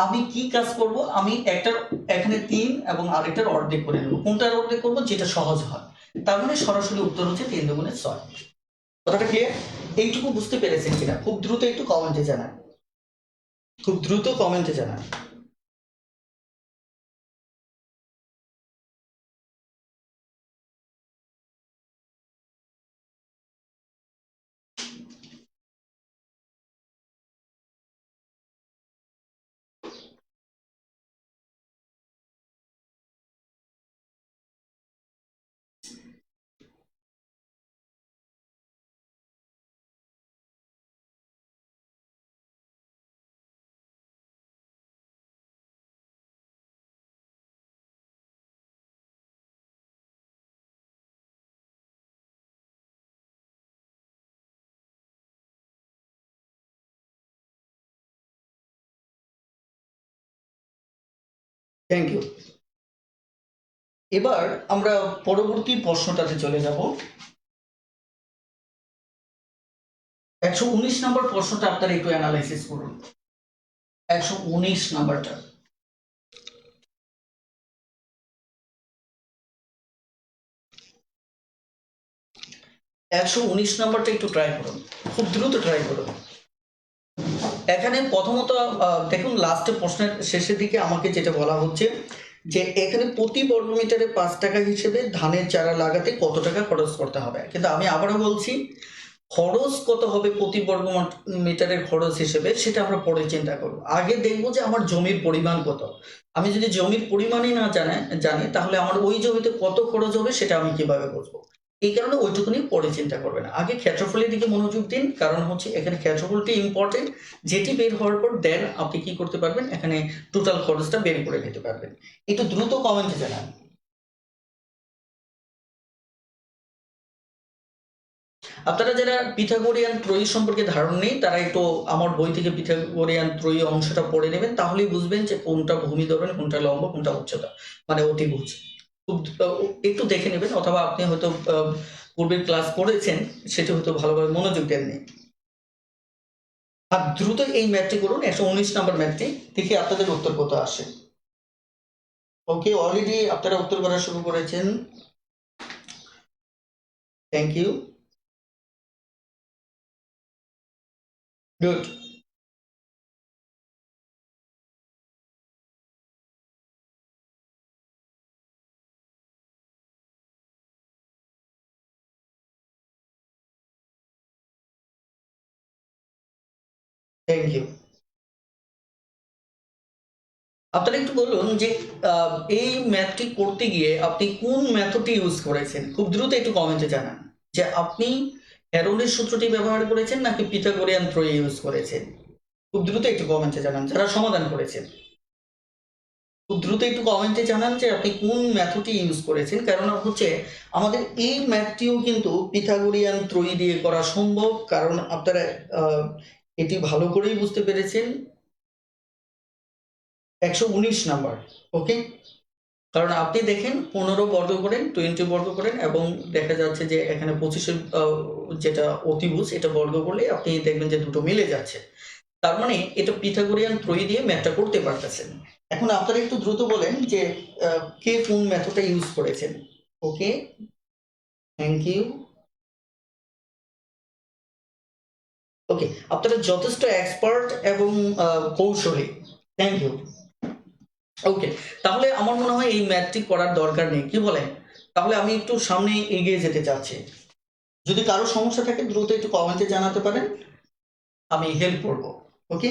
আমি কি কাজ করব, আমি একটার এখানে 3 এবং আরেকটার অর্ধেক করে নেব। কোনটার অর্ধেক করব, যেটা সহজ হয়। তার মানে সরাসরি উত্তর হচ্ছে 3 দুগুণে 6। কথাটা ক্লিয়ার? এইটুকু বুঝতে পেরেছেন কিনা খুব দ্রুত একটু কমেন্টে জানান, খুব দ্রুত কমেন্টে জানান। Thank you. এবার আমরা পরবর্তী প্রশ্নটাতে চলে যাব। 119 নম্বর প্রশ্নটা আপনারা একটু অ্যানালাইসিস করুন। 119 নাম্বারটা, 119 নাম্বারটা একটু ট্রাই করুন, খুব দ্রুত ট্রাই করুন। এখানে প্রথমত দেখুন লাস্টের প্রশ্নের শেষের দিকে আমাকে যেটা বলা হচ্ছে যে এখানে প্রতি বর্গমিটারে 5 টাকা হিসেবে ধানের চারা লাগাতে কত টাকা খরচ করতে হবে। কিন্তু আমি আবারও বলছি, খরচ কত হবে প্রতি বর্গ মিটারের খরচ হিসেবে সেটা আমরা পরে চিন্তা করব। আগে দেখবো যে আমার জমির পরিমাণ কত। আমি যদি জমির পরিমাণই না জানি তাহলে আমার ওই জমিতে কত খরচ হবে সেটা আমি কিভাবে বুঝবো। এই কারণে ওইটুকুনি পরে চিন্তা করবেন, আগে ক্ষেত্রফলের দিকে মনোযোগ দিন। কারণ হচ্ছে এখানে ক্ষেত্রফলটি ইম্পর্টেন্ট, যেটি বের হওয়ার পর দেন আপনি কি করতে পারবেন, এখানে টোটাল খরচটা বের করে নিতে পারবেন। একটু দ্রুত কমেন্টে জানান। আপনারা যারা পিথাগোরিয়ান ত্রয়ী সম্পর্কে ধারণা নেই তারা একটু আমার বই থেকে পিথাগোরিয়ান ত্রয়ী অংশটা পড়ে নেবেন, তাহলেই বুঝবেন যে কোনটা ভূমি ধরবেন, কোনটা লম্ব, কোনটা উচ্চতা, মানে অতিভুজ। খুব একটু দেখে নেবেন, অথবা আপনি হয়তো পূর্বের ক্লাস করেছেন সেটা হয়তো ভালোভাবে মনোযোগ দেননি। আর দ্রুত এই ম্যাথটি করুন, 119 নাম্বার ম্যাথটি, দেখি আপনাদের উত্তর কত আসে। ওকে, অলরেডি আপনারা উত্তর করা শুরু করেছেন, thank you, good. Thank you. আপনারা একটু বলুন যে এই ম্যাথটি করতে গিয়ে আপনি কোন মেথডটি ইউজ করেছেন, খুব দ্রুত একটু কমেন্টে জানান যে আপনি হেরনের সূত্রটি ব্যবহার করেছেন নাকি পিথাগোরিয়ান ত্রয়ী ইউজ করেছেন। খুব দ্রুত একটু কমেন্টে জানান যারা সমাধান করেছেন, খুব দ্রুত একটু কমেন্টে জানান যে আপনি কোন মেথডটি ইউজ করেছেন। কারণ হচ্ছে আমাদের এই ম্যাথটিও কিন্তু পিথাগোরিয়ান ত্রয়ী দিয়ে করা সম্ভব, কারণ আপনারা এটি ভালো করেই বুঝতে পেরেছেন। 119 নাম্বার, ওকে। কারণ আপনি দেখেন 15 বর্গ করেন, 20 বর্গ করেন, এবং দেখা যাচ্ছে যে এখানে 25-এর যেটা অতিভুজ এটা বর্গ করলে আপনি দেখবেন যে দুটো মিলে যাচ্ছে। তার মানে এটা পিথাগোরিয়ান ত্রয়ী দিয়ে ম্যাথটা করতে পারতেছেন। এখন আপনারা একটু দ্রুত বলেন যে কে কোন মেথডটা ইউজ করেছেন। ওকে, থ্যাংক ইউ। ওকে, আপনারা যথেষ্ট এক্সপার্ট এবং কৌশলী, থ্যাংক ইউ। ওকে, তাহলে আমার মনে হয় এই ম্যাথটি করার দরকার নেই, কি বলেন? তাহলে আমি একটু সামনে এগিয়ে যেতে চাচ্ছি। যদি কারো সমস্যা থাকে দ্রুত একটু কমেন্টে জানাতে পারেন, আমি হেল্প করব। ওকে,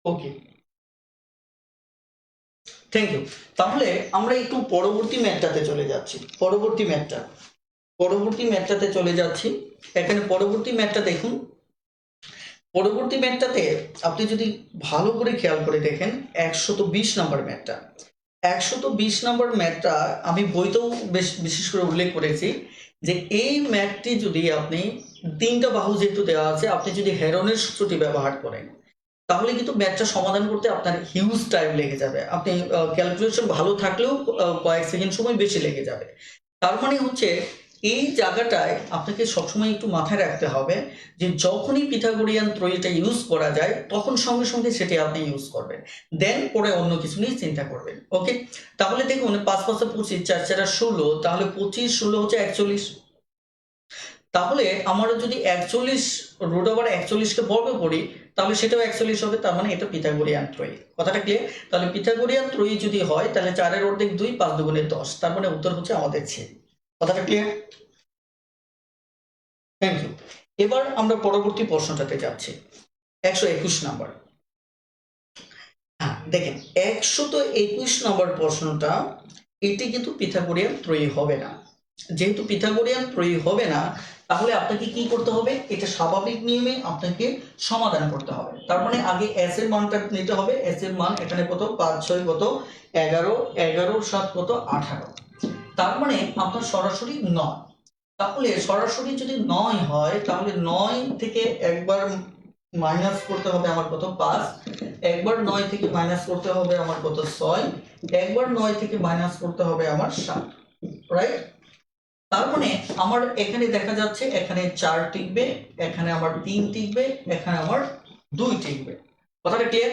ওকে, থ্যাংক ইউ। তাহলে আমরা একটু পরবর্তী ম্যাথটাতে চলে যাচ্ছি। পরবর্তী ম্যাথটাতে চলে যাচ্ছি। এখানে পরবর্তী ম্যাথটা দেখুন। পরবর্তী ম্যাথটাতে আপনি যদি ভালো করে খেয়াল করে দেখেন 120 নাম্বার ম্যাথটা। 120 নাম্বার ম্যাথটা আমি বইতেও বিশেষ করে উল্লেখ করেছি যে এই ম্যাথটি যদি আপনি 3টা বাহু যেহেতু দেওয়া আছে, আপনি যদি হেরনের সূত্রটি ব্যবহার করেন তাহলে কিন্তু ম্যাথটা সমাধান করতে আপনার হিউজ টাইম লেগে যাবে। আপনি ক্যালকুলেশন ভালো থাকলেও কয়েক সেকেন্ড সময় বেশি লেগে যাবে। তার মানে হচ্ছে এই জায়গাটায় আপনাকে সবসময় একটু মাথায় রাখতে হবে যে যখনই পিথাগোরিয়ান ত্রয়ীটা ইউজ করা যায় তখন সঙ্গে সঙ্গে সেটি আপনি ইউজ করবেন, দেন পরে অন্য কিছু নিয়ে চিন্তা করবেন। ওকে, তাহলে দেখুন 5 5 25, 4 4 16, তাহলে 25 16 হচ্ছে 41। তাহলে আমরা যদি 41 রুট ওভার 41-কে বর্গ করি তাহলে সেটাও 41 হবে। তার মানে এটা পিথাগোরিয়ান ত্রয়ী, কথাটা ক্লিয়ার? তাহলে পিথাগোরিয়ান ত্রয়ী যদি হয় তাহলে 4-এর অর্ধেক 2, 5 দুগুণে 10, তার মানে উত্তর হচ্ছে আমাদের ছে। কথাটা ক্লিয়ার? Thank you. এবার আমরা পরবর্তী প্রশ্নটাতে যাচ্ছি, 121 নাম্বার। হ্যাঁ দেখেন, 121 নম্বর প্রশ্নটা, এটি কিন্তু পিথাগোরিয়ান ত্রয়ী হবে না। যেহেতু পিথাগোরিয়ান ত্রয়ী হবে না তাহলে আপনাকে কি করতে হবে, এটা স্বাভাবিক নিয়মে আপনাকে সমাধান করতে হবে। তার মানে আগে এস এর মানটা নিতে হবে। এস এর মান এখানে কত, 5 6 কত 11, 11 7 কত 18, তার মানে আপনার সরাসরি 9। তাহলে সরাসরি যদি 9 হয় তাহলে 9 থেকে একবার মাইনাস করতে হবে আমার কত, 5, একবার 9 থেকে মাইনাস করতে হবে আমার কত, 6, একবার 9 থেকে মাইনাস করতে হবে আমার 7, রাইট? তার মানে আমার এখানে দেখা যাচ্ছে এখানে 4 টিকবে, এখানে আমার 3 টিকবে, এখানে আমার 2 টিকবে। কথাটা ক্লিয়ার?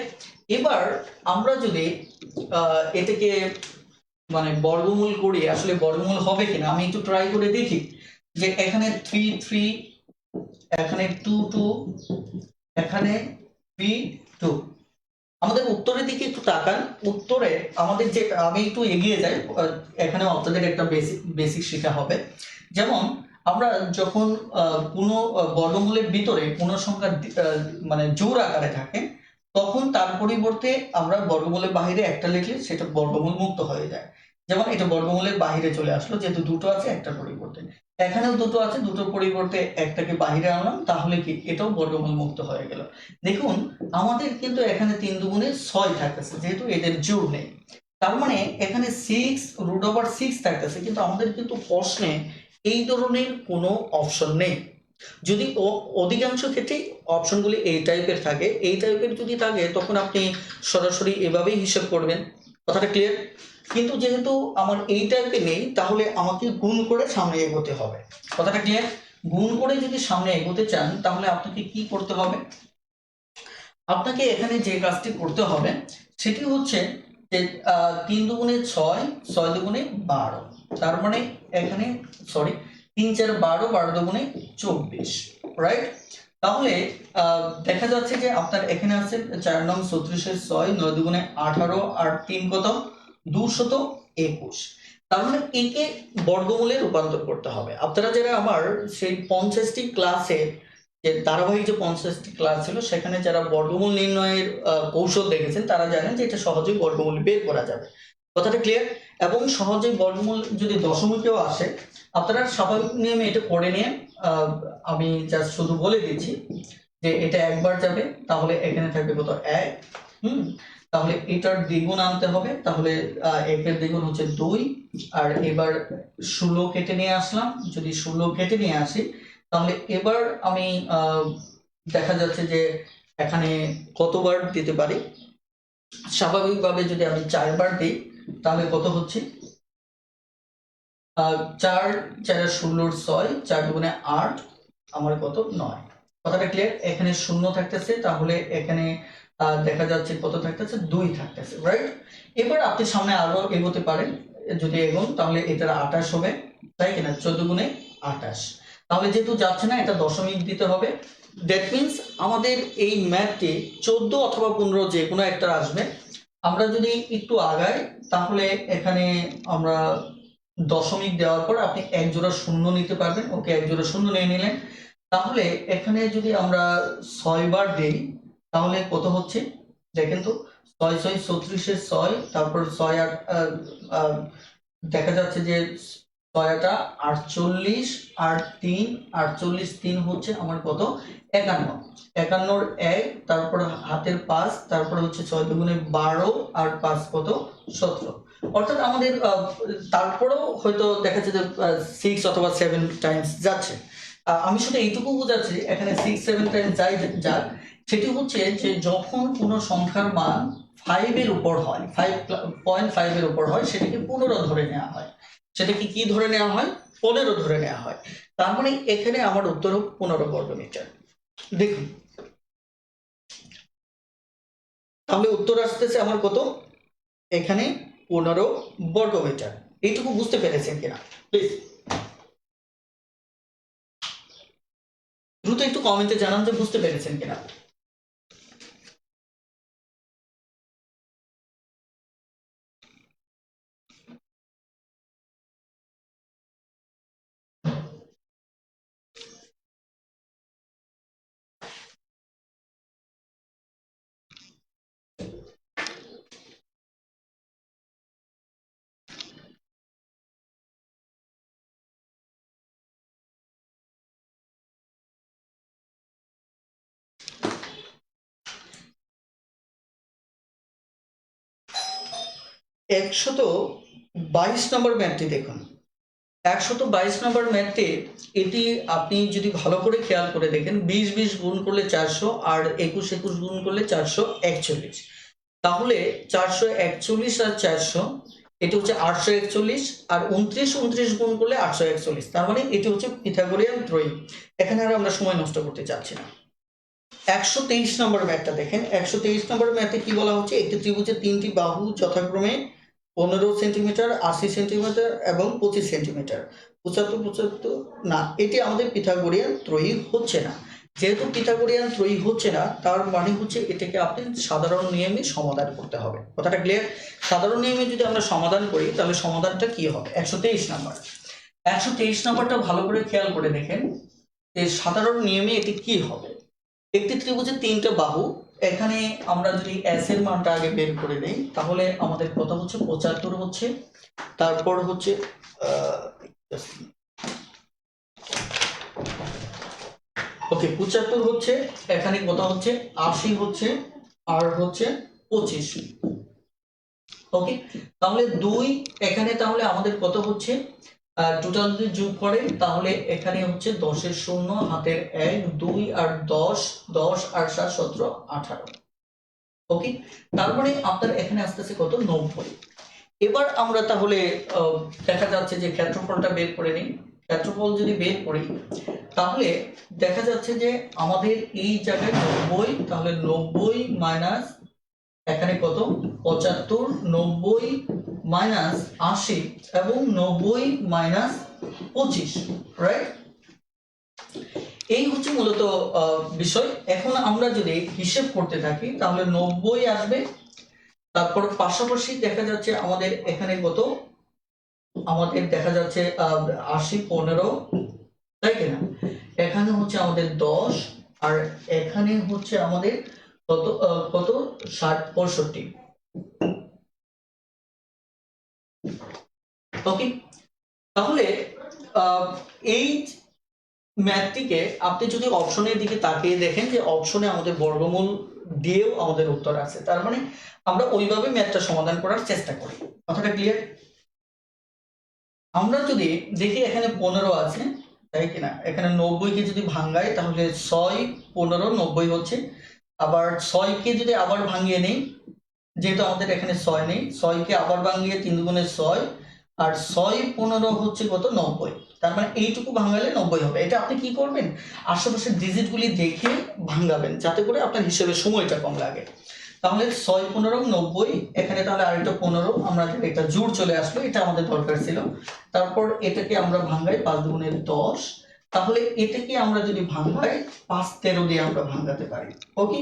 এবার আমরা যদি এটাকে মানে বর্গমূল করি, আসলে বর্গমূল হবে কিনা আমি একটু ট্রাই করে দেখি। যে এখানে 3 3, এখানে 2 2, এখানে 3 2। আমাদের উত্তরের দিকে একটু তাকান। উত্তরে আমাদের যে, আমি একটু এগিয়ে যাই, এখানে আপনাদের একটা বেসিক শেখা হবে। যেমন আমরা যখন কোনো বর্গমূলের ভিতরে কোনো সংখ্যা মানে জোড় আকারে থাকে, তখন তার পরিবর্তে আমরা বর্গমূলের বাইরে একটা লিখলে সেটা বর্গমূল মুক্ত হয়ে যায়। যেমন এটা বর্গমূলের বাইরে চলে আসলো, যেহেতু দুটো আছে একটার পরিবর্তে। এখানেও দুটো আছে, দুটোর পরিবর্তে একটাকে বাইরে আনলাম, তাহলে কি এটাও বর্গমূল মুক্ত হয়ে গেল। দেখুন আমাদের কিন্তু এখানে 3 দুগুণে 6 থাকতেছে, যেহেতু এদের জোড় নেই। তার মানে এখানে 6√6 থাকতেছে, কিন্তু আমাদের কিন্তু প্রশ্নে এই ধরনের কোনো অপশন নেই। যদি অধিকাংশ ক্ষেত্রেই অপশনগুলি এই টাইপের থাকে, এই টাইপের যদি থাকে তখন আপনি সরাসরি এভাবেই হিসাব করবেন। কথাটা ক্লিয়ার? কিন্তু যেহেতু আমার এই টাইপের নেই, তাহলে আমাকে গুণ করে সামনে এগোতে হবে। কথাটা ক্লিয়ার? গুণ করে যদি সামনে এগোতে চান তাহলে আপনাকে কি করতে হবে? আপনাকে এখানে যে কাজটি করতে হবে সেটি হচ্ছে যে 3 দুগুণে 6, 6 দুগুণে 12। তার মানে এখানে সরি 3 4 12, 12 দুগুণে 24, রাইট? তাহলে দেখা যাচ্ছে যে আপনার এখানে আছে 4 নং 36-এর 6, 9 দুগুণে 18, আর 3 কত? 221। তার মানে একে বর্গমূলে রূপান্তর করতে হবে। আপনারা যারা আমার সেই 50টি ক্লাসে, যে ধারাবাহিক যে 50টি ক্লাস ছিল, সেখানে যারা বর্গমূল নির্ণয়ের কৌশল দেখেছেন তারা জানেন যে এটা সহজেই বর্গমূল বের করা যাবে। কথাটা ক্লিয়ার? এবং সহজেই বর্গমূল যদি দশমিকেও আসে, আপনারা স্বাভাবিক নিয়মে এটা করে নিয়ে, আমি জাস্ট শুধু বলে দিচ্ছি যে এটা একবার যাবে, তাহলে এখানে থাকবে কত? 1। তাহলে এটার দ্বিগুণ আনতে হবে, তাহলে একের দ্বিগুণ হচ্ছে 2। আর এবার 16 কেটে নিয়ে আসলাম। যদি 16 কেটে নিয়ে আসি, তাহলে এবার আমি দেখা যাচ্ছে যে এখানে কতবার দিতে পারি। স্বাভাবিকভাবে যদি আমি 4 বার দিই তাহলে কত হচ্ছে? 4 4 16 6, 4 দুগুণে 8, আমার কত? 9। কথাটা ক্লিয়ার? এখানে শূন্য থাকতেছে, তাহলে এখানে দেখা যাচ্ছে কত থাকতেছে? 2 থাকতেছে, রাইট? এবার আপনি সামনে আরো এগোতে পারেন। যদি এগোন তাহলে এটার 28 হবে, তাই কিনা? 14 গুণে 28। তাহলে যেহেতু যাচ্ছে না, এটা দশমিক দিতে হবে। দ্যাট মিন্স আমাদের এই ম্যাথটি 14 অথবা 15 যে কোনো একটা আসবে। আমরা যদি একটু আগাই তাহলে এখানে আমরা দশমিক দেওয়ার পর আপনি এক জোড়া শূন্য নিতে পারবেন। ওকে, এক জোড়া শূন্য নিয়ে নিলেন। তাহলে এখানে যদি আমরা 6 বার দেই তাহলে কত হচ্ছে দেখেন তো? 6 6 36-এর 6, তারপর 6 8 দেখা যাচ্ছে যে 6 8 48, আর 3 48, 3 হচ্ছে আমার কত? 51। 51-র 1, তারপর হাতের 5, তারপর হচ্ছে 6 দুগুণে 12, আর 5 কত? 17। অর্থাৎ আমাদের তারপরেও হয়তো দেখা যাচ্ছে যে 6 অথবা 7 টাইমস যাচ্ছে। আমি শুধু এইটুকু বোঝাচ্ছি, এখানে 6 7 টাইমস যাক, সেটি হচ্ছে যে যখন কোনো সংখ্যার মান 5 এর উপর হয়, 5.5 এর উপর হয়, সেটাকে 15 ধরে নেওয়া হয়। সেটাকে কি ধরে নেওয়া হয়? 15 ধরে নেওয়া হয়। তার মানে এখানে আমার উত্তর 15 বর্গমিটার। দেখুন তাহলে উত্তর আসতেছে আমার কত? এখানে 15 বর্গমিটার। এইটুকু বুঝতে পেরেছেন কিনা প্লিজ দ্রুত একটু কমেন্টে জানান যে বুঝতে পেরেছেন কিনা। একশত 22 নম্বর ম্যাথটি দেখুন। 122 নম্বর ম্যাথে এটি আপনি যদি ভালো করে খেয়াল করে দেখেন, 20 20 গুণ করলে 400, আর 21 21 গুণ করলে 441। তাহলে 441 আর 400, এটি হচ্ছে 841, আর 29 29 গুণ করলে 841। তার মানে এটি হচ্ছে পিথাগোরিয়ান ত্রয়ী। এখানে আর আমরা সময় নষ্ট করতে চাচ্ছি না। 123 নম্বর ম্যাথটা দেখেন। 123 নম্বর ম্যাথে কি বলা হচ্ছে, একটি ত্রিভুজের তিনটি বাহু যথাক্রমে 15 সেন্টিমিটার, 80 সেন্টিমিটার এবং 25 সেন্টিমিটার। 75 75 না, এটি আমাদের পিথাগোরিয়ান ত্রয়ী হচ্ছে না। যেহেতু পিথাগোরিয়ান ত্রয়ী হচ্ছে না, তার মানে হচ্ছে এটাকে আপনি সাধারণ নিয়মে সমাধান করতে হবে। কথাটা ক্লিয়ার? সাধারণ নিয়মে যদি আমরা সমাধান করি তাহলে সমাধানটা কি হবে? 123 নম্বর। 123 নম্বরটা ভালো করে খেয়াল করে দেখেন যে সাধারণ নিয়মে এটি কি হবে। একটি ত্রিভুজের তিনটে বাহু, এখানে আমরা যদি এস এর মানটা আগে বের করে দেই তাহলে আমাদের কত হচ্ছে, 75 হচ্ছে। তারপর হচ্ছে ওকে 75 হচ্ছে, এখানে কত হচ্ছে 80 হচ্ছে, আর হচ্ছে 25। ওকে, তাহলে 2 এখানে, তাহলে আমাদের কত হচ্ছে টোটাল যদি যোগ করেন তাহলে এখানে হচ্ছে 10 এর 0 হাতের 1 2 আর 10 10 আর 7 17 18। ওকে, তারপরে আপনার এখানে আসতেছে কত, 90। এবার আমরা তাহলে দেখা যাচ্ছে যে ক্ষেত্রফলটা বের করে নিই। ক্ষেত্রফল যদি বের করি তাহলে দেখা যাচ্ছে যে আমাদের এই জায়গায় 90, তাহলে 90 মাইনাস এখানে কত 75, 90 মাইনাস 80 এবং 90 মাইনাস 25, রাইট? এই হচ্ছে মূলত বিষয়। এখন আমরা যদি হিসেব করতে থাকি তাহলে 90 আসবে, তারপর পাশাপাশি দেখা যাচ্ছে আমাদের এখানে কত, আমাদের দেখা যাচ্ছে 80 15, তাই কিনা? এখানে হচ্ছে আমাদের 10, আর এখানে হচ্ছে আমাদের কত কত 60 65। ওকে, তাহলে এই ম্যাথটিকে আপনি যদি অপশনের দিকে তাকিয়ে দেখেন যে অপশনে আমাদের বর্গমূল দিয়েও আমাদের উত্তর আছে, তার মানে আমরা ওইভাবে ম্যাথটা সমাধান করার চেষ্টা করি। কথাটা ক্লিয়ার? আমরা যদি দেখি এখানে 15 আছে, তাই কিনা? এখানে 90 কে যদি ভাঙাই তাহলে 6 15 90 হচ্ছে। আবার 6 কে যদি আবার ভাঙিয়ে নেই, যেহেতু আমাদের এখানে 6 নেই, 6 কে আবার ভাঙিয়ে 3 দুগুণে 6, আর 6 15 হচ্ছে কত 90। তার মানে এইটুকু ভাঙালে 90 হবে। এটা আপনি কি করবেন, আশেপাশের ডিজিটগুলি দেখে ভাঙাবেন যাতে করে আপনার হিসেবের সময়টা কম লাগে। তাহলে 6 15 90, এখানে তাহলে আরেকটা 15, আমরা এটা জোড় চলে আসলো, এটা আমাদের দরকার ছিল। তারপর এটাকে আমরা ভাঙাই 5 দুগুণে 10, তাহলে এটাকে আমরা যদি ভাঙাই 5 13 দিয়ে আমরা ভাঙাতে পারি। ওকে,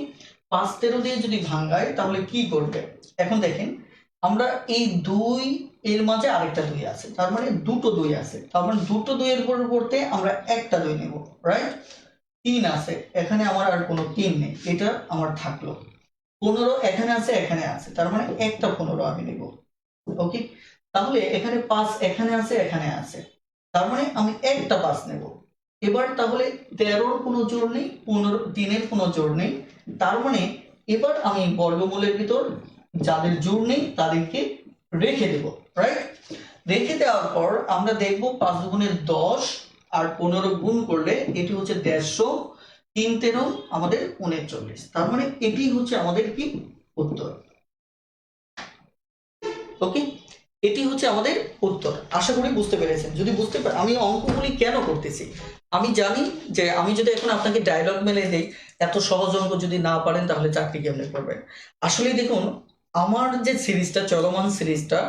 5 13 দিয়ে যদি ভাঙাই তাহলে কি করবে, এখন দেখেন আমরা এই 2 এর মাঝে আরেকটা 2 আছে, তার মানে দুটো 2 আছে, তার মানে দুটো 2 এর পরিবর্তে আমরা একটা 2 নেব, রাইট? 3 আছে, এখানে আমার আর কোনো 3 নেই, এটা আমার থাকলো। 15 এখানে আছে, এখানে আছে, তার মানে একটা 15 আমি নেব। ওকে, তাহলে এখানে 5 এখানে আছে, এখানে আছে, তার মানে আমি একটা 5 নেব। এবার তাহলে 13 এর কোনো জোড় নেই, 15 3 এর কোনো জোড় নেই, তার মানে এবার আমি বর্গমূলের ভিতর যাদের জোড় নেই তাদেরকে রেখে দেব, রাইট? রেখে দেওয়ার পর আমরা দেখব 5 দুগুণে 10 আর 15 গুণ করলে এটি হচ্ছে 150, 3 13 আমাদের 39, তার মানে এটি হচ্ছে আমাদের কি উত্তর। ওকে, এটি হচ্ছে আমাদের উত্তর। আশা করি বুঝতে পেরেছেন। যদি বুঝতে পারেন, আমি অঙ্কগুলি কেন করতেছি, আমি জানি যে আমি যদি এখন আপনাকে ডায়লগ মেলে দেই, এত সহজ অঙ্ক যদি না পারেন তাহলে চাকরি কেমনে করবেন। আসলে দেখুন, আমার যে সিরিজটা চলমান সিরিজটা,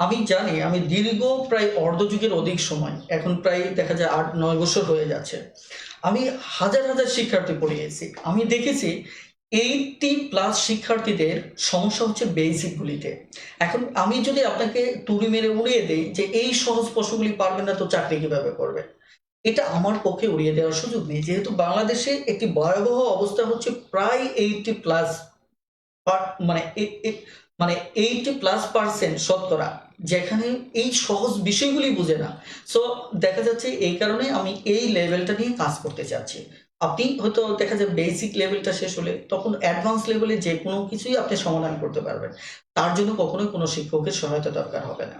আমি জানি আমি দীর্ঘ প্রায় অর্ধযুগের অধিক সময়, এখন প্রায় দেখা যায় 8-9 বছর হয়ে যাচ্ছে, আমি হাজার হাজার শিক্ষার্থী পড়িয়েছি। আমি দেখেছি 80+ শিক্ষার্থীদের সমস্যা হচ্ছে বেসিকগুলিতে। এখন আমি যদি আপনাকে তুড়ি মেরে উড়িয়ে দেই যে এই সহজ প্রশ্নগুলি পারবেন না তো চাকরি কিভাবে করবে, এটা আমার পক্ষে উড়িয়ে দেওয়ার সুযোগ নেই। যেহেতু বাংলাদেশে একটি ভয়াবহ অবস্থা হচ্ছে প্রায় 80+, মানে মানে 80+% শতকরা যেখানে এই সহজ বিষয়গুলি বুঝে না। সো দেখা যাচ্ছে এই কারণে আমি এই লেভেলটা নিয়ে কাজ করতে চাচ্ছি। আপনি হয়তো দেখা যায় বেসিক লেভেলটা শেষ হলে তখন অ্যাডভান্স লেভেলে যে কোনো কিছুই আপনি সমাধান করতে পারবেন। তার জন্য কখনোই কোনো শিক্ষকের সহায়তা দরকার হবে না।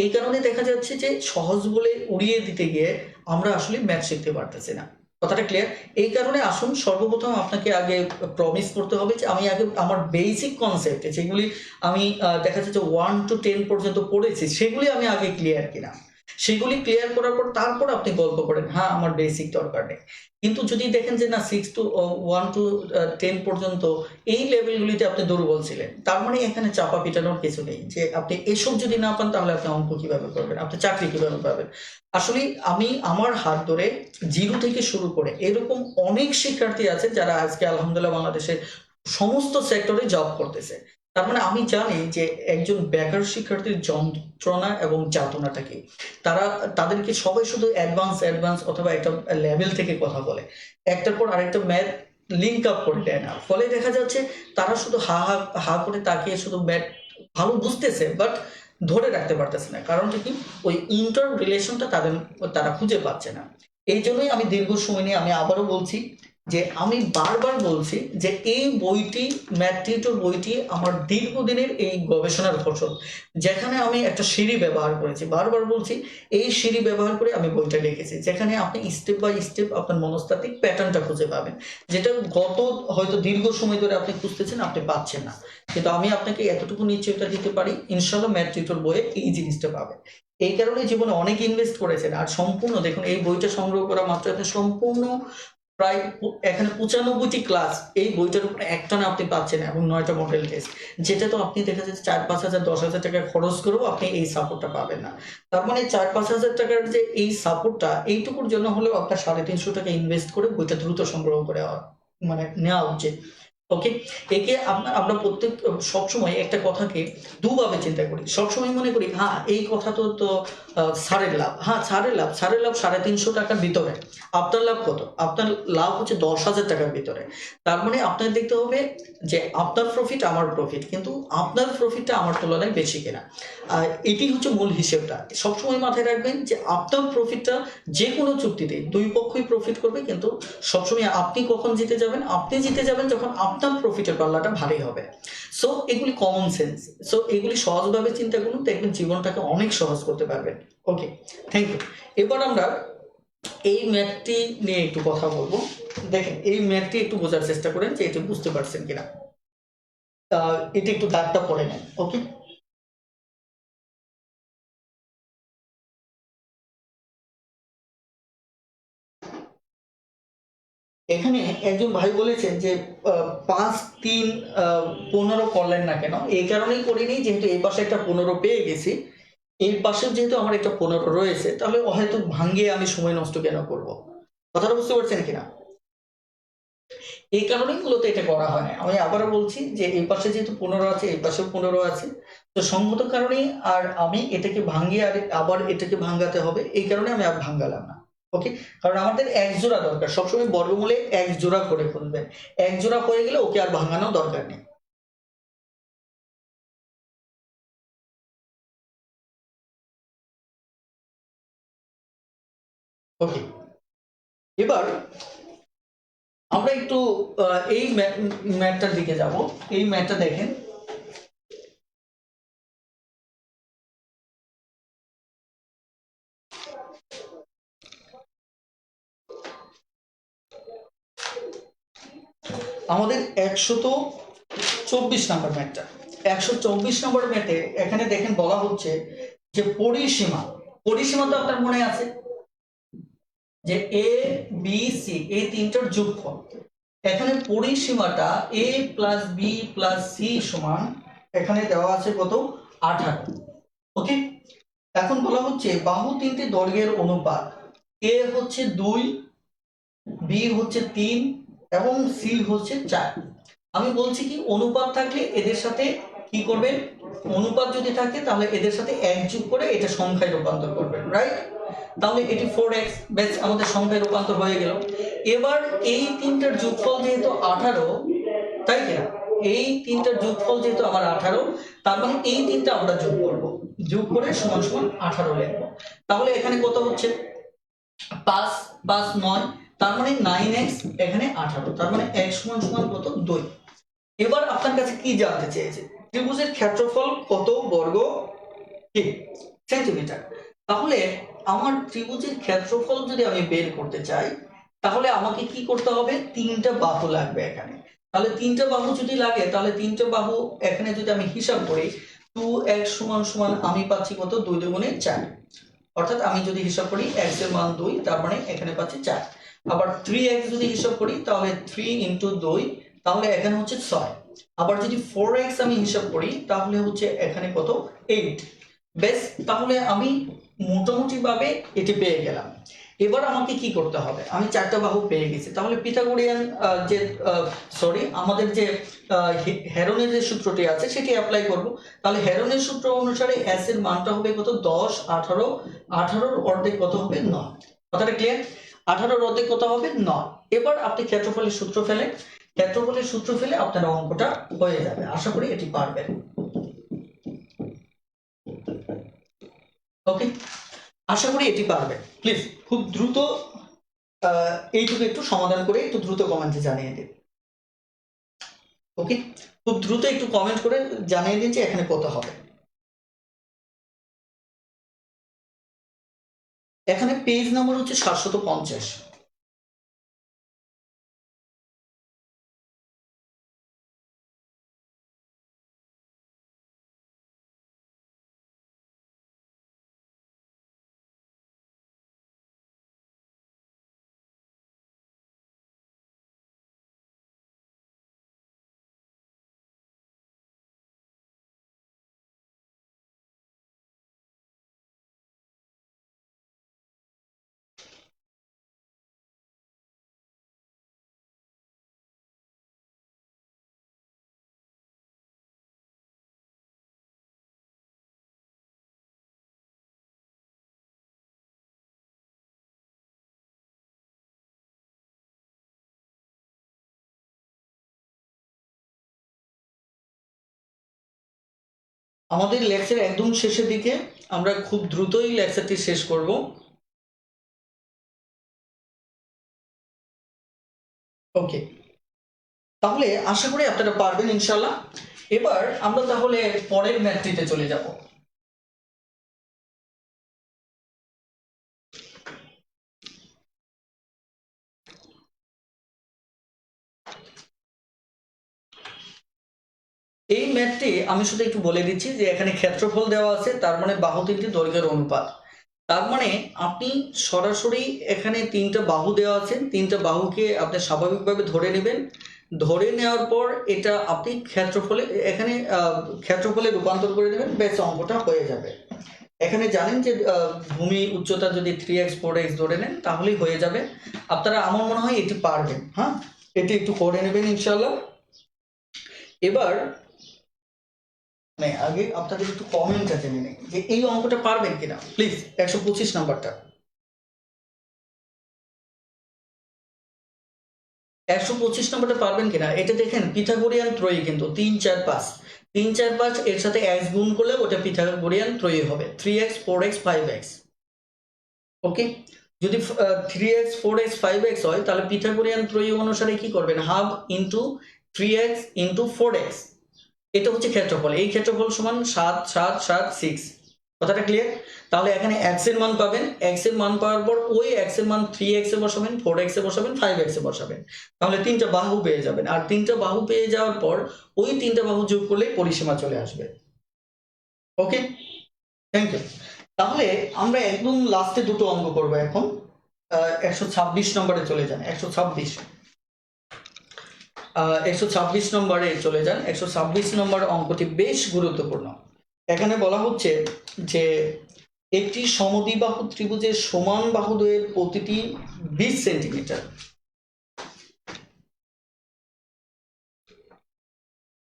এই কারণে দেখা যাচ্ছে যে সহজ বলে উড়িয়ে দিতে গিয়ে আমরা আসলে ম্যাথ শিখতে পারতেছি না। কথাটা ক্লিয়ার? এই কারণে আসুন সর্বপ্রথম আপনাকে আগে প্রমিস করতে হবে যে আমি আগে আমার বেসিক কনসেপ্ট যেগুলি আমি দেখা যাচ্ছে 1 to 10 পর্যন্ত পড়েছি সেগুলি আমি আগে ক্লিয়ার কিনা, সেগুলি ক্লিয়ার করার পর তারপর আপনি গল্প করেন হ্যাঁ আমার বেসিক দরকার নেই। কিন্তু যদি দেখেন যে না 1 to 10 পর্যন্ত এই লেভেলগুলিতে আপনি দুর্বল ছিলেন, তার মানে এখানে চাপা পিটানোর কিছু নেই যে আপনি এসব যদি না পান তাহলে আপনি অঙ্ক কিভাবে করবেন, আপনি চাকরি কিভাবে পাবেন। আসলে আমি আমার হাত ধরে জিরো থেকে শুরু করে এরকম অনেক শিক্ষার্থী আছে যারা আজকে আলহামদুলিল্লাহ বাংলাদেশের সমস্ত সেক্টরে জব করতেছে। তার মানে আমি জানি যে একজন বেকার শিক্ষার্থীর যন্ত্রণা এবং যাতনাটা কি। তাদেরকে সবাই শুধু অ্যাডভান্স অ্যাডভান্স অথবা একটা লেভেল থেকে কথা বলে, একটার পর আরেকটা ম্যাথ লিঙ্ক আপ করে দেয় না। ফলে দেখা যাচ্ছে তারা শুধু হা হা হা করে তাকিয়ে শুধু ম্যাথ ভালো বুঝতেছে বাট ধরে রাখতে পারতেছে না। কারণটা কি, ওই ইন্টার রিলেশনটা তারা খুঁজে পাচ্ছে না। এই জন্যই আমি দীর্ঘ সময় নিয়ে আমি আবারও বলছি যে আমি বারবার বলছি যে এই বইটি ম্যাথ টিউটর বইটি আমার দীর্ঘদিনের এই গবেষণার ফসল, যেখানে আমি একটা সিঁড়ি ব্যবহার করেছি। বারবার বলছি এই সিঁড়ি ব্যবহার করে আমি বইটা লিখেছি, যেখানে আপনি স্টেপ বাই স্টেপ আপনার মনস্তাত্ত্বিক প্যাটার্নটা খুঁজে পাবেন, যেটা গত হয়তো দীর্ঘ সময় ধরে আপনি খুঁজতেছেন আপনি পাচ্ছেন না। কিন্তু আমি আপনাকে এতটুকু নিশ্চয়তা দিতে পারি ইনশাল্লাহ ম্যাথ টিউটর বইয়ে এই জিনিসটা পাবেন। এই কারণে জীবনে অনেক ইনভেস্ট করেছেন। আর সম্পূর্ণ দেখুন এই বইটা সংগ্রহ করা মাত্র এখানে সম্পূর্ণ প্রায় এখানে 95টি ক্লাস এই বইটার উপরে একটানা আপনি পাচ্ছেন এবং 9টা মডেল টেস্ট, যেটা তো আপনি দেখা যাচ্ছে 4-5 হাজার 10,000 টাকা খরচ করেও আপনি এই সাপোর্টটা পাবেন না। তার মানে 4-5 হাজার টাকার যে এই সাপোর্টটা এইটুকুর জন্য হলেও আপনার 350 টাকা ইনভেস্ট করে বইটা দ্রুত সংগ্রহ করে মানে নেওয়া উচিত। ওকে, একে আমরা প্রত্যেক সবসময় একটা কথাকে দুভাবে চিন্তা করি। সবসময় মনে করি হ্যাঁ এই কথা তো ছাড়ের লাভ, হ্যাঁ ছাড়ের লাভ 350 টাকার ভিতরে। আপনার লাভ কত? আপনার লাভ হচ্ছে 10,000 টাকার ভিতরে। তার মানে আপনার দেখতে হবে যে আপনার প্রফিট আমার প্রফিট, কিন্তু আপনার প্রফিটটা আমার তুলনায় বেশি কিনা। এটি হচ্ছে মূল হিসেবটা। সবসময় মাথায় রাখবেন যে আপনার প্রফিটটা যে কোনো চুক্তিতে দুই পক্ষই প্রফিট করবে, কিন্তু সবসময় আপনি কখন জিতে যাবেন? আপনি জিতে যাবেন যখন আপনার প্রফিটের পাল্লাটা ভারী হবে। সো এগুলি কমন সেন্স। সো এগুলি সহজভাবে চিন্তা করুন, দেখবেন জীবনটাকে অনেক সহজ করতে পারবেন। ওকে, থ্যাংক ইউ। এবার আমরা এই ম্যাথটি নিয়ে একটু কথা বলবো। দেখেন এই ম্যাথটি একটু বোঝার চেষ্টা করেন যে এটি বুঝতে পারছেন কিনা। এটা একটু দাগটা পড়ে নেন। ওকে, এখানে একজন ভাই বলেছেন যে 5, 3, 15 করলেন না কেন? এই কারণেই করিনি যেহেতু এই পাশে একটা 15 পেয়ে গেছি, এই পাশেও যেহেতু আমার একটা 15 রয়েছে, তাহলে হয়তো ভাঙ্গিয়ে আমি সময় নষ্ট কেন করব? কথাটা বুঝতে পারছেন কিনা? এই কারণেই মূলত এটা করা হয় না। আমি আবারও বলছি যে এই পাশে যেহেতু 15 আছে, এই পাশেও 15 আছে, তো সঙ্গত কারণেই আর আমি এটাকে ভাঙ্গিয়ে আর আবার এটাকে ভাঙ্গাতে হবে, এই কারণে আমি আর ভাঙ্গালাম না। ওকে, কারণ আমাদের এক জোড়া দরকার, সবসময় বর্গমূলে এক জোড়া করে খুঁজবেন। এক জোড়া হয়ে গেলে ওকে আর ভাঙানো দরকার নেই। ওকে, এবার আমরা একটু এই ম্যাটটার দিকে যাব। এই ম্যাটটা দেখেন, আমাদের 124 নাম্বার ম্যাটটা। 124 নম্বর ম্যাটে এখানে দেখেন বলা হচ্ছে যে পরিসীমা। পরিসীমা তো আপনার মনে আছে যে এ বি সি এই তিনটার যোগফল। এখানে পরিসীমাটা এ প্লাস বি প্লাস সি সমান এখানে দেওয়া আছে কত? 18। ওকে, এখন বলা হচ্ছে বাহু তিনটি দৈর্ঘ্যের অনুপাত। এ হচ্ছে 2, বি হচ্ছে 3 এবং সি হচ্ছে 4। আমি বলছি কি অনুপাত থাকলে এদের সাথে কি করবেন? অনুপাত যদি থাকে তাহলে এদের সাথে এক যোগ করে এটা সংখ্যায় রূপান্তর করবেন, রাইট? তাহলে এটি 4x, বেশ আমাদের সংখ্যায় রূপান্তর হয়ে গেল। এবার এই তিনটার যোগফল যেহেতু 18, তাই কিনা? এই তিনটার যোগফল যেহেতু আমার 18, তার মানে এই তিনটা আমরা যোগ করব, যোগ করে সমান সমান 18 লিখবো। তাহলে এখানে কত হচ্ছে? 5 5 9, তার মানে 9x, এখানে 18, তার মানে x সমান সমান কত? 2। এবার আপনার কাছে কি জানতে চেয়েছে? ত্রিভুজের ক্ষেত্রফল কত বর্গ কি সেন্টিমিটার। তাহলে আমার ত্রিভুজের ক্ষেত্রফল যদি আমি বের করতে চাই তাহলে আমাকে কি করতে হবে? তিনটা বাহু লাগবে এখানে। তাহলে তিনটা বাহু যদি লাগে তাহলে তিনটা বাহু এখানে যদি আমি হিসাব করি 2x সমান সমান আমি পাচ্ছি কত? 2 দুগুণে 4। অর্থাৎ আমি যদি হিসাব করি x এর মান 2, তার মানে এখানে পাচ্ছি 4। আবার 3x যদি হিসাব করি তাহলে 3 × 2, তাহলে এখানে হচ্ছে 6। আবার যদি 4x আমি হিসাব করি তাহলে হচ্ছে এখানে কত, 8। বেশ, তাহলে আমি মোটামুটি ভাবে এটি পেয়ে গেলাম। এবার আমাকে কি করতে হবে, আমি 4টা বাহু পেয়ে গেছি, তাহলে পিথাগোরিয়ান যে আমাদের যে হেরনের যে সূত্রটি আছে সেটি অ্যাপ্লাই করব। তাহলে হেরনের সূত্র অনুসারে s এর মানটা হবে কত, 10, 18, 18-র অর্ধেক কত হবে, 9। কথাটা ক্লিয়ার? 18-র অর্ধেক কত হবে, 9। এবার আপনি ক্ষেত্রফলের সূত্র ফেলেন, ক্ষেত্রফলের সূত্র ফেলে আপনার অঙ্কটা হয়ে যাবে। আশা করি এটি পারবেন। ওকে, আশা করি এটি পারবেন। প্লিজ খুব দ্রুত এইটুকু একটু সমাধান করে একটু দ্রুত কমেন্টে জানিয়ে দিন। ওকে, খুব দ্রুত একটু কমেন্ট করে জানিয়ে দিন যে এখানে কত হবে। এখানে পেজ নাম্বার হচ্ছে 750। আমাদের লেকচার একদম শেষের দিকে, আমরা খুব দ্রুতই লেকচারটি শেষ করব। ওকে, তাহলে আশা করি আপনারা পারবেন ইনশাআল্লাহ। এবার আমরা তাহলে পরের ম্যাথটিতে চলে যাব। এই ম্যাথটি আমি শুধু একটু বলে দিচ্ছি যে এখানে ক্ষেত্রফল দেওয়া আছে, তার মানে বাহু তিনটি দৈর্ঘ্যের অনুপাত। তার মানে আপনি সরাসরি এখানে 3টা বাহু দেওয়া আছে, 3টা বাহুকে আপনি স্বাভাবিকভাবে ধরে নেবেন। ধরে নেওয়ার পর এটা আপনি ক্ষেত্রফলে এখানে ক্ষেত্রফলে রূপান্তর করে দেবেন, বেশ অঙ্কটা হয়ে যাবে। এখানে জানেন যে ভূমি উচ্চতা যদি 3x 4x ধরে নেন তাহলেই হয়ে যাবে। আপনারা আমার মনে হয় এটি পারবেন। হ্যাঁ, এটি একটু করে নেবেন ইনশাআল্লাহ। এবার আগে আপনাদের একটু কমেন্টটা জেনে নেই যে এই অঙ্কটা পারবেন কিনা, প্লিজ। 125 নাম্বারটা, 125 নাম্বারটা পারবেন কিনা এটা দেখেন। পিথাগোরিয়ান ত্রয়ী কিন্তু 3, 4, 5, 3, 4, 5 এর সাথে x গুণ করলে ওটা পিথাগোরিয়ান ত্রয়ী হবে, 3x 4x 5x। ওকে, যদি 3x 4x 5x হয় তাহলে পিথাগোরিয়ান ত্রয়ী অনুসারে কি করবেন, half into 3x into 4x। এটা হচ্ছে ক্ষেত্রফল। এই ক্ষেত্রফল সমান 7, 7, 7, 6। কথাটা ক্লিয়ার? তাহলে এখানে x এর মান পাবেন, x এর মান পাওয়ার পর ওই x এর মান 3x এ বসাবেন, 4x এ বসাবেন, 5x এ বসাবেন, তাহলে 3টা বাহু পেয়ে যাবেন। আর 3টা বাহু পেয়ে যাওয়ার পর ওই 3টা বাহু যোগ করলে পরিসীমা চলে আসবে। ওকে, থ্যাংক ইউ। তাহলে আমরা একদম লাস্টে দুটো অঙ্ক করব এখন। 126 নম্বরে চলে যান। 126 নম্বরে চলে যান। 126 নম্বর অঙ্কটি বেশ গুরুত্বপূর্ণ। এখানে বলা হচ্ছে যে একটি সমদ্বিবাহু ত্রিভুজের সমান বাহুদ্বয়ের প্রতিটি 20 সেন্টিমিটার।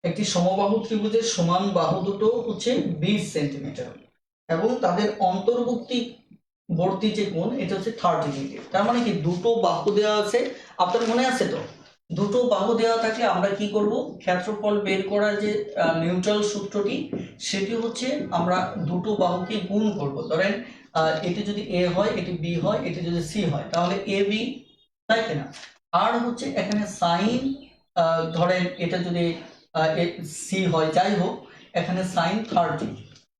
একটি সমবাহু ত্রিভুজের সমান বাহু দুটো হচ্ছে 20 সেন্টিমিটার এবং তাদের অন্তর্বর্তী যে কোণ এটা হচ্ছে 30 ডিগ্রি। তার মানে কি, দুটো বাহু দেওয়া আছে, আপনার মনে আছে তো? দুটো বাহু দেওয়া থাকলে আমরা কি করব, ক্ষেত্রফল বের করার যে নিউট্রাল সূত্রটি সেটি হচ্ছে আমরা দুটো বাহুকে গুণ করব। ধরেন এটি যদি a হয়, এটি b হয়, এটি যদি c হয়, তাহলে ab, তাই কিনা? আর হচ্ছে এখানে সাইন, ধরেন এটা যদি c হয়, যাই হোক, এখানে সাইন 30,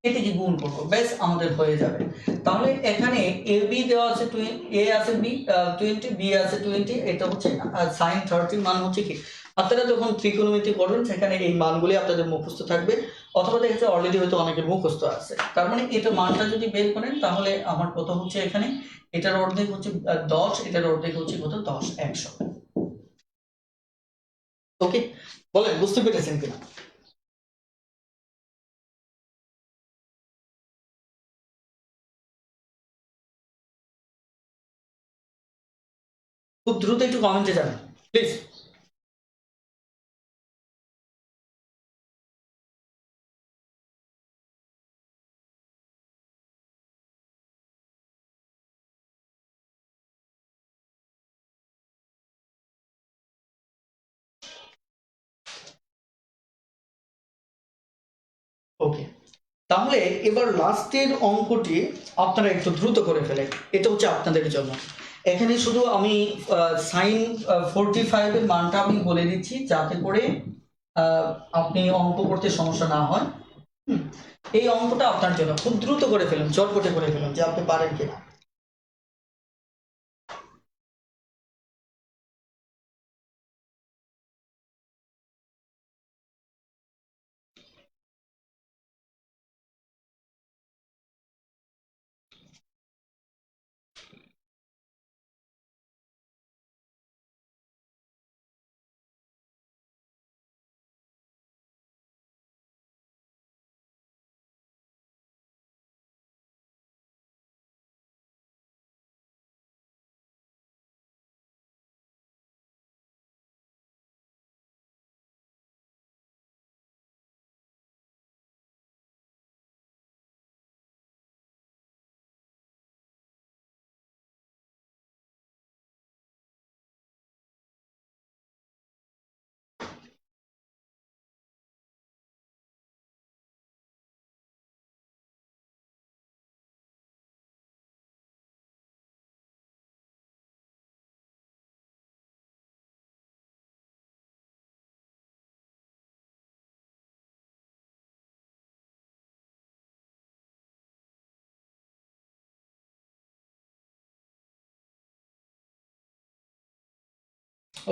এটিকে গুণ করবো, বেশ আমাদের হয়ে যাবে। তাহলে এখানে ab দেওয়া আছে, a আছে 20, b আছে 20, এটা হচ্ছে সাইন 30 মান হচ্ছে কি, আপনারা যখন ত্রিকোণমিতি করবেন সেখানে এই মানগুলি আপনাদের মুখস্থ থাকবে। অথবা দেখা যাচ্ছে অলরেডি হয়তো অনেকের মুখস্থ আছে। তার মানে এটা মানটা যদি বের করেন তাহলে আমার কত হচ্ছে এখানে, এটার অর্ধেক হচ্ছে 10, এটার অর্ধেক হচ্ছে কত 10 100। ওকে, বলেন বুঝতে পেরেছেন কিনা? খুব দ্রুত একটু কমেন্টে জানান প্লিজ। ওকে, তাহলে এবার লাস্টের অঙ্কটি আপনারা একটু দ্রুত করে ফেলেন, এটা হচ্ছে আপনাদের জন্য। এখানে শুধু আমি সাইন 45 এর মানটা আমি বলে দিচ্ছি যাতে করে আপনি অঙ্ক করতে সমস্যা না হয়। হুম, এই অঙ্কটা আপনার জন্য, খুব দ্রুত করে ফেলুন, চটপটে করে ফেলুন যে আপনি পারেন কিনা।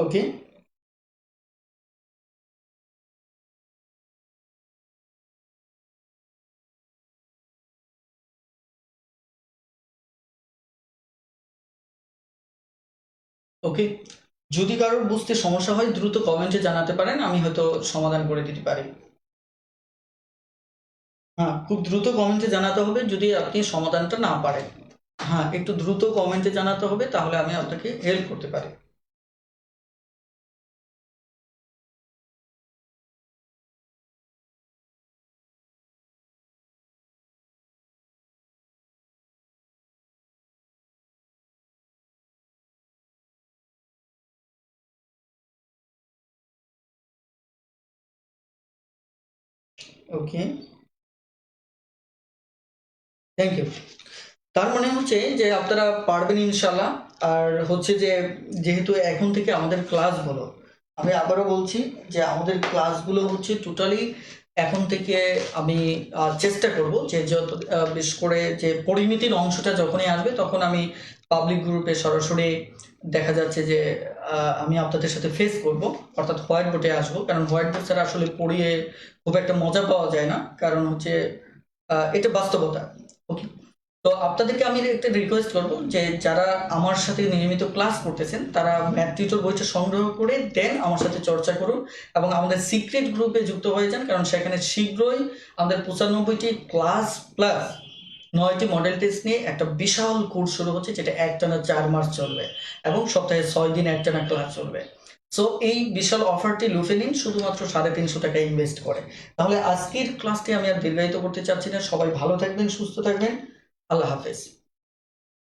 ওকে, ওকে, যদি কারোর বুঝতে সমস্যা হয় দ্রুত কমেন্টে জানাতে পারেন, আমি হয়তো সমাধান করে দিতে পারি। হ্যাঁ, খুব দ্রুত কমেন্টে জানাতে হবে যদি আপনি সমাধানটা না পারেন। হ্যাঁ, একটু দ্রুত কমেন্টে জানাতে হবে, তাহলে আমি আপনাকে হেল্প করতে পারি। ওকে, থ্যাংক ইউ। তার মানে হচ্ছে যে আপনারা পারবেন ইনশাল্লাহ। আর হচ্ছে যে যেহেতু এখন থেকে আমাদের ক্লাসগুলো, আমি আবারও বলছি যে আমাদের ক্লাসগুলো হচ্ছে টোটালি এখন থেকে আমি চেষ্টা করব যে যত বিশেষ করে যে পরিমিতির অংশটা যখনই আসবে তখন আমি পাবলিক গ্রুপে সরাসরি দেখা যাচ্ছে যে আমি আপনাদের সাথে ফেস করব, অর্থাৎ হোয়াইট বোর্ডে আসবো, কারণ হোয়াইট বোর্ড ছাড়া আসলে পড়িয়ে খুব একটা মজা পাওয়া যায় না, কারণ হচ্ছে এটা বাস্তবতা। ওকে, তো আপনাদেরকে আমি একটা রিকোয়েস্ট করব যে যারা আমার সাথে নিয়মিত ক্লাস করতেছেন তারা ম্যাথ টিউটর বইটা সংগ্রহ করে দেন আমার সাথে চর্চা করুন এবং আমাদের সিক্রেট গ্রুপে যুক্ত হয়ে যান, কারণ সেখানে শীঘ্রই আমাদের 95টি ক্লাস প্লাস 9টি মডেল টেস্ট নিয়ে একটা বিশাল কোর্স শুরু হচ্ছে, যেটা একটানা 4 মাস চলবে এবং সপ্তাহে 6 দিন একটানা ক্লাস চলবে। সো এই বিশাল অফারটি লুফে নিন শুধুমাত্র 350 টাকা ইনভেস্ট করে। তাহলে আজকের ক্লাসটি আমি আর দীর্ঘায়িত করতে চাচ্ছি না, সবাই ভালো থাকবেন, সুস্থ থাকবেন, আল্লাহ হাফেজ।